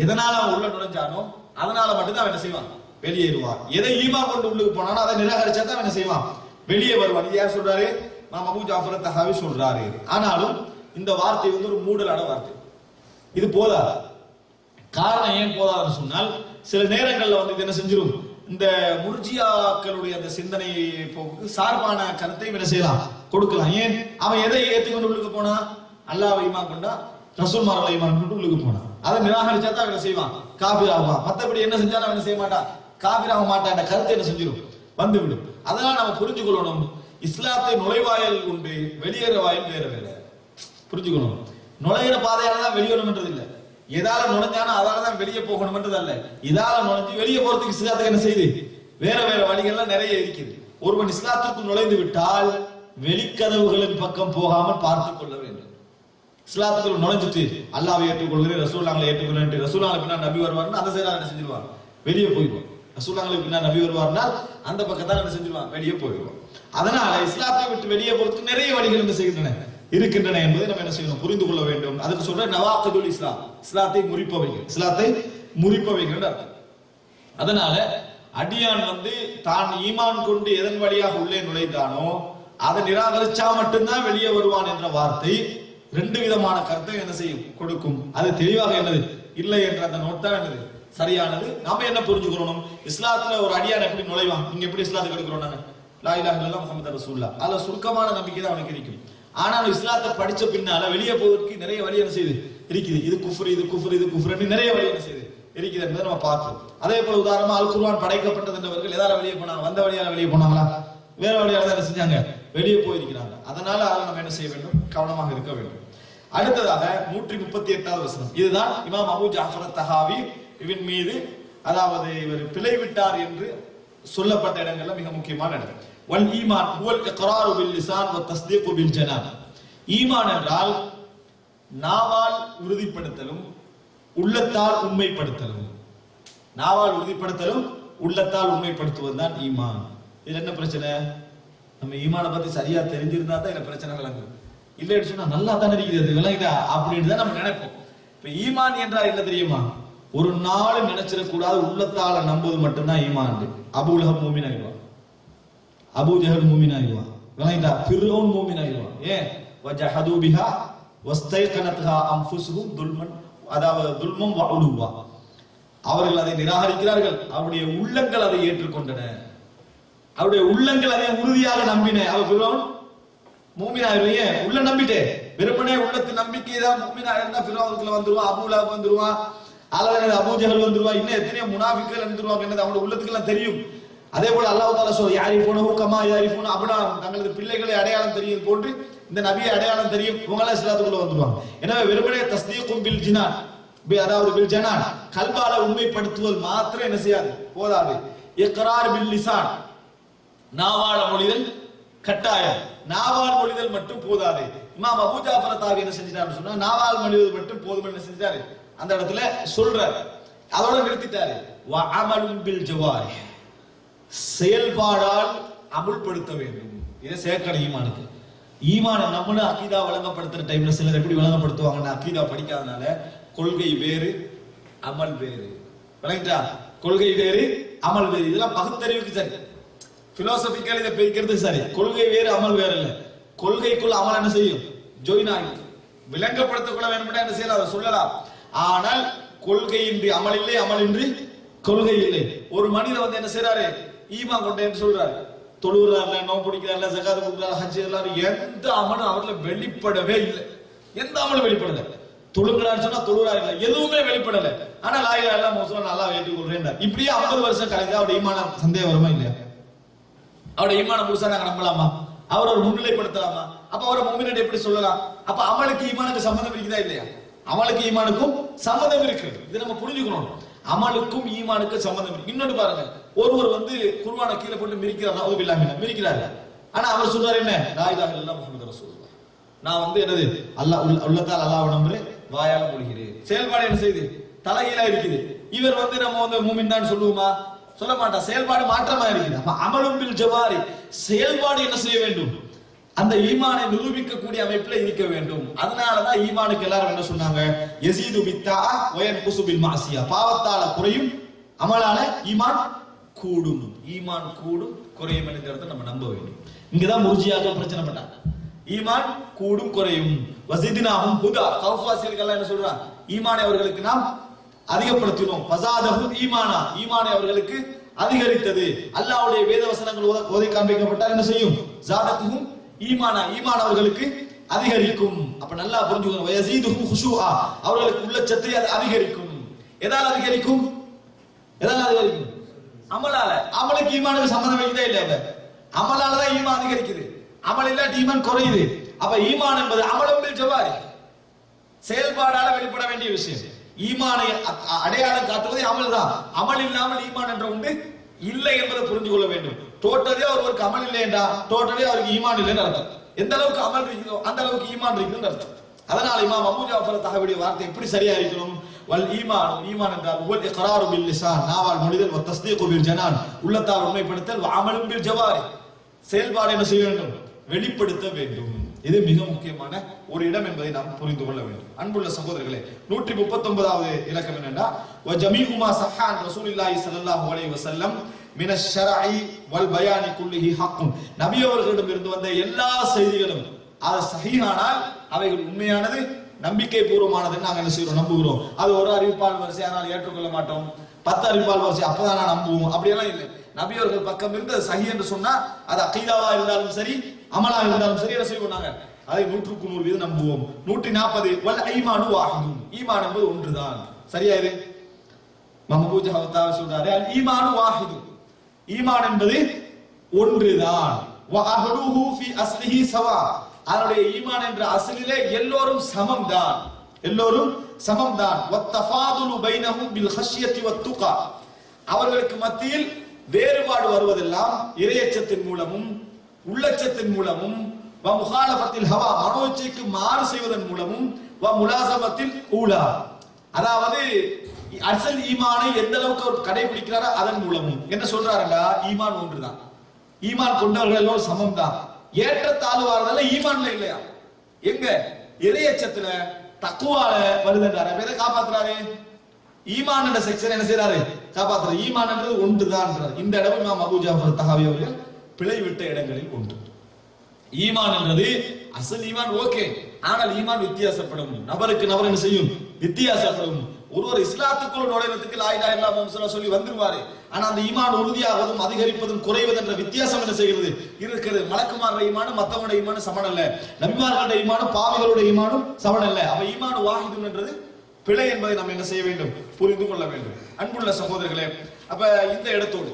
எதனால அவன் உள்ள நுழைஞ்சானோ அதனால மட்டும்தான் அவன் என்ன செய்வான், வெளியேறுவான். எதை ஈமான் கொண்டு உள்ளுக்கு போனானோ அதை நிராகரிச்சா தான் அவன் என்ன செய்வான், வெளியே வருவான். இது யார் சொல்றாரு? இமாம் அபூ ஜாஃபர் தஹாவி சொல்றாரு. ஆனாலும் இந்த வார்த்தை வந்து ஒரு மூடலான வார்த்தை, இது போதாது. காரணம் ஏன் போதாதுன்னு சொன்னால், சில நேரங்கள்ல வந்து இது என்ன செஞ்சிடும், இந்த முர்ஜியாக்களுடைய அந்த சிந்தனை போக்கு சார்பான கருத்தை என்ன செய்யலாம், கொடுக்கலாம். ஏன் அவன் எதை ஏற்றுக்கொண்டு உள்ளுக்கு போனா, அல்லாஹ்வை ஈமான் கொண்டா, ரசூல்மார்களை ஈமான் கொண்டு உள்ளுக்கு போனா, அதை நிராகரிச்சா தான் என்ன செய்வான், காஃபிர் ஆவான். மத்தபடி என்ன செஞ்சாலும் அவன் செய்ய மாட்டான், காஃபிர் ஆக மாட்டான். கருத்தை என்ன செஞ்சிடும், வந்துவிடும். அதனால நம்ம புரிஞ்சு கொள்ளணும், இஸ்லாத்தை நுழைவாயல் உண்டு, வெளியேற வாயில் வேற வேற. புரிஞ்சுக்கணும், நுழையிற பாதையால தான் வெளியேறணும்ன்றது இல்லை, எதால நுழைஞ்சானோ அதால தான் வெளியே போகணும்ன்றது அல்ல. இதால நுழைஞ்சு வெளியே போறதுக்கு இஸ்லாத்துக்கு என்ன செய்யுது, வேற வேற வழிகள்லாம் நிறைய இருக்குது. ஒருவன் இஸ்லாத்திற்கு நுழைந்து விட்டால் வெளிக்கதவுகளின் பக்கம் போகாமல் பார்த்துக் கொள்ள வேண்டும். இஸ்லாத்துக்குள்ள நுழைஞ்சிட்டு அல்லாஹ்வை ஏற்றுக்கொள்கிறேன், ரசூலுல்லாஹ்வை ஏற்றுக்கொள்கிறேன், ரசூலுல்லாஹ்வுக்கு பின்னா நபி வருவார்னா அந்த சைடால என்ன செஞ்சிருவான், வெளியே போயிடுவான். ரசூலுல்லாஹ்வுக்கு பின்னா நபி வருவார்னா அந்த பக்கத்தால என்ன செஞ்சிருவான், வெளியே போயிடுவான். அதனால இஸ்லாத்தை விட்டு வெளியே போறதுக்கு நிறைய வழிகள் என்ன செய்கின்றன, இருக்கின்றன என்பதை நம்ம என்ன செய்யணும், புரிந்து கொள்ள வேண்டும். அதுக்கு சொல்ற நவாக்கிதுல் இஸ்லாம், இஸ்லாத்தை முறிப்பவைகள், இஸ்லாத்தை முறிப்பவைகள் அர்த்தம். அதனால அடியான் வந்து தான் ஈமான் கொண்டு எதன் வழியாக உள்ளே நுழைந்தானோ அதை நிராகரிச்சா மட்டும்தான் வெளியே வருவான் என்ற வார்த்தை ரெண்டு விதமான கருத்தை என்ன செய்யும், கொடுக்கும். அது தெளிவாக என்னது இல்லை என்ற அந்த நோட் தான் என்னது சரியானது. நாம என்ன புரிஞ்சுக்கணும், இஸ்லாத்துல ஒரு அடியான் எப்படி நுழைவான், நீங்க எப்படி இஸ்லாத்துக்கு எடுக்கிறோம், நாங்க லா இலாஹ இல்லல்லாஹ் முஹம்மது ரசூலுல்லாஹ், அதுல சுருக்கமான நம்பிக்கை தான் அவனுக்கு இருக்கும். ஆனால் இஸ்லாத்தை படிச்ச பின்னால வெளியே போவதற்கு நிறைய வழி என்ன செய்யுது இருக்குது. இது குஃப்ர், இது குஃப்ர், இது குஃப்ர், நிறைய வழி என்ன செய்யுது இருக்குது என்பதை நம்ம பார்க்கிறோம். அதே போல உதாரணமா அல் குர்ஆன் படைக்கப்பட்டது என்றவர்கள் எதால வெளியே போனாங்க, வந்த வழியால வெளியே போனாங்களா, வேற வழியால தான் என்ன செஞ்சாங்க, வெளியே போயிருக்கிறாங்க. அதனால அதை நம்ம என்ன செய்ய வேண்டும், கவனமாக இருக்க வேண்டும். அடுத்ததாக 138வது வசனம், இதுதான் இமாம் அபூ ஜாஃபர் தஹாவி இவன் மீது, அதாவது இவர் பிழை விட்டார் என்று சொல்லப்பட்ட இடங்கள்ல மிக முக்கியமான இடம். வல் ஈமான் ஹுவல் இக்ராரு பில் லிசான் வ தஸ்தீகு பில் ஜனான். ஈமான் என்றால் நாவால் உறுதிப்படுத்தலும் உள்ளத்தால் உண்மைப்படுத்தலும். நாவால் உறுதிப்படுத்தலும் உள்ளத்தால் உண்மைப்படுத்துவது தான் ஈமான். இதுல என்ன பிரச்சனை, நம்ம ஈமானை பத்தி சரியா தெரிஞ்சிருந்தா தான் இந்த பிரச்சனை விளங்கும். இல்லைன்னு சொன்னா நல்லா தானே இருக்குது விளங்கிட்டா அப்படின்னு தான் நம்ம நினைப்போம். இப்ப ஈமான் என்றால் என்ன தெரியுமா, ஒரு நாள் நினைச்சிடக்கூடாது, உள்ளத்தால நம்புவது மட்டும்தான் ஈமான். அபூ லஹப் மூமின் ஆயிடுவான், அபூ ஜஹல் மூமின் ஆயிடுவான், விளங்கிட்டா, ஃபிர்அவுன் மூமின் ஆயிடுவான். ஏன், வஜஹது பிஹா வஸ்தைகனத்ஹா அன்ஃபுஸுஹும் துல்மன், அதாவது துல்மம் வ உலுவா, அவர்கள் அதை நிராகரிக்கிறார்கள், அவருடைய உள்ளங்கள் அதை ஏற்றுக்கொண்டன, அவருடைய உள்ளங்கள் அதை உறுதியாக நம்பின. அவர் ஃபிர்அவுன் மூமின் ஆயிடுவான். உள்ள நம்பிட்டே வெறுமனே உள்ளத்து நம்பிக்கை தான் மூமின் ஆயிருந்தா ஃபிர்அவுனுக்குள்ள வந்துருவான், அபூ லஹப் வந்துருவான், அல்லது அபூ ஜஹல் வந்துருவான், இன்னும் எத்தனையோ முனாஃபிக்குகள் வந்துருவாங்க, என்னது அவங்களோட உள்ளத்துக்கு எல்லாம் தெரியும். அதே போல அல்லாஹ் தஆலா சொல்ற யாரிஃபூனஹு கமா யாரிஃபூன அப்னாஹும், தங்களது பிள்ளைகளை அடையாளம் தெரியும் போன்று இந்த நபியை அடையாளம் தெரியும், இவங்க இஸ்லாத்துக்குள்ள வந்துருவாங்க. எனவே வெறுமனே தஸ்தீகும் பில் ஜினான், அதாவது பில் ஜனான், கல்பால உண்மைப்படுத்துவது மாத்திரம் என்ன செய்யாது, போதாது. இக்ரார் பில் லிசான், நாவால மொழிதல் கட்டாயம், நாவால் மொழிதல் மட்டும் போதாது. இமாம் அபூ ஜாஃபர் தஹாவி என்ன செஞ்சிட்டாருன்னு சொன்னா, நாவால் மொழிவது மட்டும் போதும் என்ன செஞ்சிட்டாரு, அந்த இடத்துல சொல்றாரு, அதோட நிறுத்திட்டாரு. வ அமலுன் பில் ஜவாரிஹ், செயல்பாடால் அமுல்படுத்த வேண்டும். இதை சேர்க்கணும் ஈமானுக்கு. ஈமான நம்மள அகீதா வழங்கப்படுத்துற டைம்ல சிலர் எப்படி வழங்கப்படுத்துவாங்கன்னா, அகீதா படிக்காதனால கொள்கை வேறு அமல் வேறு, விளங்கிட்டா, கொள்கை வேறு அமல் வேறு, இதெல்லாம் பகுத்தறிவுக்கு சரி, பிலோசபிக்கல் இதை பிரிக்கிறதுக்கு சரி. கொள்கை வேறு அமல் வேறு இல்ல, கொள்கைக்குள்ள அமல் என்ன செய்யும், ஜோயின் ஆகும். விளங்கப்படுத்தக்குள்ள வேணும்னா என்ன செய்யலாம், அதை சொல்லலாம். ஆனால் கொள்கையின்றி அமல் இல்லை, அமல் இன்றி கொள்கை இல்லை. ஒரு மனிதர் வந்து என்ன செய்யறாரு, ஈமான் கொண்டேன்னு சொல்றாரு, தொழுகிறார்ல, நோன்பு பிடிக்கிறார்ல, ஜகாத் கொடுக்கிறார், ஹஜ் எல்லாரும், எந்த அமலும் அவர்ல வெளிப்படவே இல்லை. எந்த அமலும் வெளிப்படல. தொழுகிறான்னு சொன்னா தொழுகிறார் இல்லை, எதுவுமே வெளிப்படல. ஆனா லா இலாஹ இல்லல்லாஹ் முஹம்மது நல்லா ஏற்றுக்கொள்றேன். இப்படியே 50 வருஷம் கழிஞ்சா அவருடைய ஈமான சந்தேகம் வருமா இல்லையா, அவருடைய ஈமான முழுசா நாங்க நம்பலாமா, அவர் ஒரு முன்னிலைப்படுத்தலாமா, அப்ப அவரை மூமின் எப்படி சொல்லலாம். அப்ப அமலுக்கு ஈமானுக்கு சம்பந்தம் இருக்குதா இல்லையா, அமலுக்கு ஈமானுக்கும் சம்பந்தம் இருக்கு. இதை நம்ம புரிஞ்சுக்கணும், அமலுக்கும் ஈமானுக்கு சம்பந்தம் இருக்கு. இன்னொன்று பாருங்க, ஒருவர் வந்து குர்ஆனை கீழே போட்டு மிரிக்கிறார், நவுது பில்லாஹ் மிரிக்கிறாரு, ஆனா அவர் சொல்றாரு என்ன, லா இலாஹ இல்லல்லாஹ் முஹம்மது ரசூலுல்லாஹ், நான் வந்து என்னது அல்லாஹ் உள்ளத்தால் அல்லாஹ்வை நம்புறேன், வாயால மொழிகிறேன். செயல்பாடு என்ன செய்யுது? தலைகீழா இருக்குது. இவர் வந்து நம்ம வந்து மூமின் தான் சொல்லுவோமா? சொல்ல மாட்டா. செயல்பாடு மாற்றமா இருக்குது. அப்ப அமலும் பில் ஜவாரி, செயல்பாடு என்ன செய்ய வேண்டும்? அந்த ஈமானை நிரூபிக்கக்கூடிய அமைப்புல இருக்க வேண்டும். அதனாலதான் ஈமானுக்கு எல்லாரும் என்ன சொன்னாங்க? யஸீது பித்தா வ யன்குஸு பில் மஅசியா, பாவத்தால குறையும், அமலால ஈமான் கூடும். ஈமான் கூடும் குறையும் என்கிறத நம்ம நம்ப வேண்டும். இங்கதான் முர்ஜியாக்கள் பிரச்சனை பண்ணாங்க. ஈமான் கூடும் குறையும். வஸித்னாஹும் ஹுதா, கௌஃபாசியர்கள் எல்லாம் என்ன சொல்றாங்க? ஈமானை அவர்களுக்கு நாம் அதிகப்படுத்தினோம். ஃபஸாதஹும் ஈமானா, ஈமானை அவர்களுக்கு அதிகரித்தது. அல்லாஹ்வுடைய வேத வசனங்கள் ஓதி காண்பிக்கப்பட்டால் என்ன செய்யும்? ஜாதத்துஹும் ஈமானா, ஈமான் அவர்களுக்கு அதிகரிக்கும். அப்ப நல்லா புரிஞ்சுக்கணும். வயஸீதுஹும் குஷூஆ, அவர்களுக்கு உள்ளச்சத்தை அது அதிகரிக்கும். எதால அதிகரிக்கும்? எதால அதிகரிக்கும்? அமலால. அமலுக்கு ஈமானுக்கு சம்பந்தம் வைக்கதே இல்லை. அமலால தான் ஈமான் அதிகரிக்குது. அமல் இல்லாட்டி ஈமான் குறையுது. அப்ப ஈமான் என்பது அமலும் பில் ஜவாரி, செயல்பாடால வெளிப்பட வேண்டிய விஷயம். ஈமானை அடையாளம் காட்டுவதே அமல் தான். அமல் இல்லாமல் ஈமான் என்ற உண்டு இல்லை என்பதை புரிந்து கொள்ள வேண்டும். டோட்டலி அவருக்கு அமல் இல்லை என்றா டோட்டலி அவருக்கு ஈமான் இல்லைன்னு அர்த்தம். எந்த அளவுக்கு அமல் இருக்குதோ அந்த அளவுக்கு ஈமான் இருக்குன்னு அர்த்தம். அதனால இமாம் அபூ ஜாஃபர் தஹவியுடைய வார்த்தை எப்படி சரியா இருக்கணும்? வல் ஈமான், ஈமான் என்றால் வல் இக்ராரு பில் லிசான், நாவால் மொழிதல், வ தஸ்தீகு பில் ஜனான், உள்ளத்தால் உண்மைப்படுத்தல், வ அமலும் பில் ஜவாரி, செயல்பாடு என்ன செய்ய வேண்டும்? வெளிப்படுத்த வேண்டும். இது மிக முக்கியமான ஒரு இடம் என்பதை நாம் புரிந்து கொள்ள வேண்டும். அன்புள்ள சகோதரர்களே, 139வது இலக்கம் என்னன்னா வ ஜமீஉ மா ஸஹ்ஹான் ரசூலுல்லாஹி ஸல்லல்லாஹு அலைஹி வஸல்லம் மின ஷர்இ வல் பயானி குல்லிஹி ஹக்குன், நபி அவர்களிடம் இருந்து வந்த எல்லா செய்திகளும் அது சஹீஹானால் அவைகள் உண்மையானது, நம்பிக்கை பூர்வமானது. நாங்கள் என்ன செய்யறோம்? நம்புகிறோம். அது ஒரு அறிவிப்பால் வரிசையானால் ஏற்றுக்கொள்ள மாட்டோம், 10 அறிவிப்பால் வரிசை அப்பதான் நான் நம்புவோம், அப்படியெல்லாம் இல்லை. நபி அவர்கள் பக்கம் இருந்து சஹீஹ் என்று சொன்னா அது அகீதாவா இருந்தாலும் சரி, அமலா இருந்தாலும் சரி, என்ன செய்வோம்? நாங்கள் அதை 100க்கு 100% நம்புவோம். 140 வல் ஈமானு வாஹிதுன், ஈமான் என்பது ஒன்றுதான். சரியா? இது அபூ ஜஹல் சொல்றாரு, அல் ஈமானு வாஹிதுன், ஈமான் என்பது ஒன்றுதான். வ அஹ்லுஹு ஃபி அஸ்லிஹி ஸவா, அவருடைய ஈமான் என்ற அஸ்லிலே எல்லோரும் சமம் தான், எல்லோரும் சமம் தான். வ தஃபாதுலு பைனஹும் பில் ஹஷ்யத்தி வத் துகா, அவர்களுக்கு மத்தியில் வேறுபாடு வருவதெல்லாம் இறையச்சத்தின் மூலமும் உள்ளச்சத்தின் மூலமும், வ முகாலஃபத்தில் ஹவா, மனோச்சைக்கு மாறு செய்வதன் மூலமும், வ முலாஸமத்தில் ஊலா, அதாவது அசல் ஈமானை எந்த அளவுக்கு அவர் கடைபிடிக்கிறாரோ அதன் மூலமும். என்ன சொல்றாருன்னா, ஈமான் ஒன்றுதான், ஈமான் கொண்டவர்கள் எல்லோரும் சமம் தான். ஏற்றத்தாழ்வாரதால ஈமான்ல இல்லையா? எங்க? இறையச்சத்துல தக்குவால வருதுன்றாரு. எதை காப்பாத்துறாரு? ஈமான் என்ற செக்ஷன் என்ன செய்யறாரு? காப்பாத்துறாரு. ஈமான் என்றது ஒன்றுதான். இந்த இடம் இமாம் அபூ ஜாஃபர் தஹாவி அவர்கள் பிழை விட்ட இடங்களில் ஒன்று. ஈமான் என்றது அசல் ஈமான் ஓகே, ஆனால் ஈமான் வித்தியாசப்படும், நபருக்கு நபர் என்ன செய்யும்? வித்தியாசப்படும். ஒருவர் இஸ்லாத்துக்குள் நுழைவதற்கு லா இலாஹ இல்லல்லாஹ் முஹம்மது ஸல்லல்லாஹு அலைஹி வந்துருவாரு, ஆனா அந்த ஈமான் உறுதியாவதும் அதிகரிப்பதும் குறைவது என்ற வித்தியாசம் என்ன செய்கிறது? இருக்கிறது. மலக்குமாருடைய ஈமானும் மத்தவங்களுடைய ஈமானும் சமன் அல்ல, நபிமார்களுடைய ஈமானும் பாவிகளுடைய ஈமானும் சமன் அல்ல. அப்ப ஈமான் வாஹிதுன் என்றது பிழை என்பதை நாம் என்ன செய்ய வேண்டும்? புரிந்து கொள்ள வேண்டும். அன்புள்ள சகோதரர்களே, அப்ப இந்த இடத்தோடு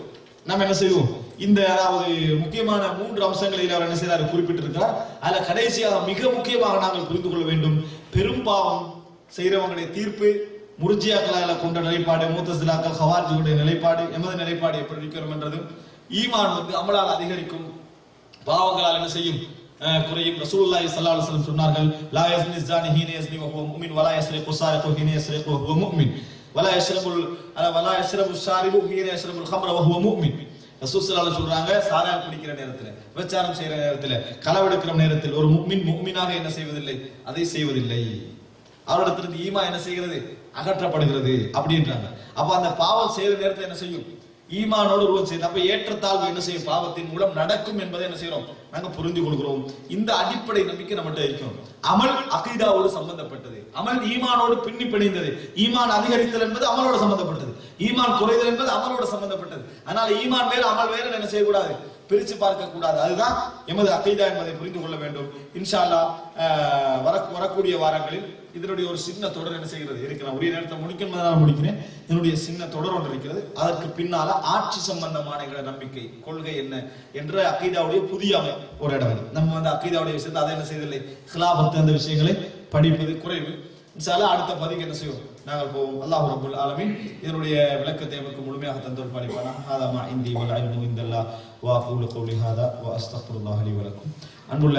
நாம் என்ன செய்வோம்? இந்த அதாவது முக்கியமான 3 அம்சங்களை அவர் என்ன செய்தார்? குறிப்பிட்டிருக்கிறார். அதுல கடைசியாக மிக முக்கியமாக நாங்கள் புரிந்து கொள்ள வேண்டும், பெரும்பாவம் செய்யறவங்களுடைய தீர்ப்பு முர்ஜியாக்களால கொண்ட நிலைப்பாடு, முத்தஸிலாக்கள் ஹவாரிஜிகளுடைய நிலைப்பாடு, எமது நிலைப்பாடு எப்படி இருக்கிறோம் என்றது. ஈமான் வந்து அமலால் அதிகரிக்கும், பாவங்களால் என்ன செய்யும்? குறையும். ரசூலுல்லாஹி ஸல்லல்லாஹு அலைஹி வஸல்லம் சொன்னார்கள், லா யஸ்னி ஸானி ஹீன யஸ்னி வ ஹுவ முஃமின் வலா யஸ்ரிகு ஸாரிகு ஹீன யஸ்ரிகு வ ஹுவ முஃமின் வலா யஷ்ரபு ஷாரிபு ஹீன யஷ்ரபுல் ஹம்ர வ ஹுவ முஃமின். ரசூல் ஸல்லல்லாஹு அலைஹி சொல்றாங்க, சாராயம் குடிக்கிற நேரத்துல, விபச்சாரம் செய்யற நேரத்துல, களவெடுக்கிற நேரத்தில் ஒரு முஃமின் முஃமினாக என்ன செய்வதில்லை? அதை செய்வதில்லை. அவரிடத்திலிருந்து ஈமான் என்ன செய்கிறது? அகற்றப்படுகிறது அப்படின்றாங்க. அப்ப அந்த பாவம் செய்யற நேரத்தில் என்ன செய்யும்? ஈமானோடு உருவம் செய்யுது. அப்ப ஏற்றத்தாழ்வு என்ன செய்யும்? பாவத்தின் மூலம் நடக்கும் என்பதை என்ன செய்யறோம்? நாங்க புரிந்து கொள்கிறோம். இந்த அடிப்படை நம்பிக்கை நம்மகிட்ட இருக்கும். அமல் அகீதாவோடு சம்பந்தப்பட்டது, அமல் ஈமானோடு பின்னி பிணைந்தது. ஈமான் அதிகரித்தல் என்பது அமலோடு சம்பந்தப்பட்டது, ஈமான் குறைதல் என்பது அமலோடு சம்பந்தப்பட்டது. அதனால ஈமான் வேற அமல் வேற என்ன செய்யக்கூடாது? பிரிச்சு பார்க்க கூடாது. அதுதான் எமது அகீதா என்பதை புரிந்து கொள்ள வேண்டும். இன்ஷா அல்லாஹ் வரக்கூடிய வாரங்களில் இதனுடைய ஒரு சின்ன தொடர் என்ன செய்கிறது இருக்கிறேன். உரிய நேரத்தை முடிக்கணும் முடிக்கிறேன். என்னுடைய சின்ன தொடர் ஒன்று இருக்கிறது. அதற்கு பின்னால ஆட்சி சம்பந்தமான நம்பிக்கை கொள்கை என்ன என்ற அகீதாவுடைய புதிய ஒரு இடம். நம்ம வந்து அகீதாவுடைய விஷயத்தை அதை என்ன செய்யவில்லை, ஹிலாஃபத் அந்த விஷயங்களை படிப்பது குறைவு. இன்ஷா அல்லாஹ் அடுத்த பதிவுக்கு என்ன செய்வோம்? நாங்கள் போவோம். அல்லாஹ் ரப்பல் ஆலமீன் இதனுடைய விளக்கத்தை நமக்கு முழுமையாக தந்தோர் பாலிப்பானா. ஹாதா மா இந்தி வல் இல்மு இந்தல்லாஹ் வ அகூலு கௌலி ஹாதா வ அஸ்தக்ஃபிருல்லாஹ் லி வ லக்கும். அன்புள்ள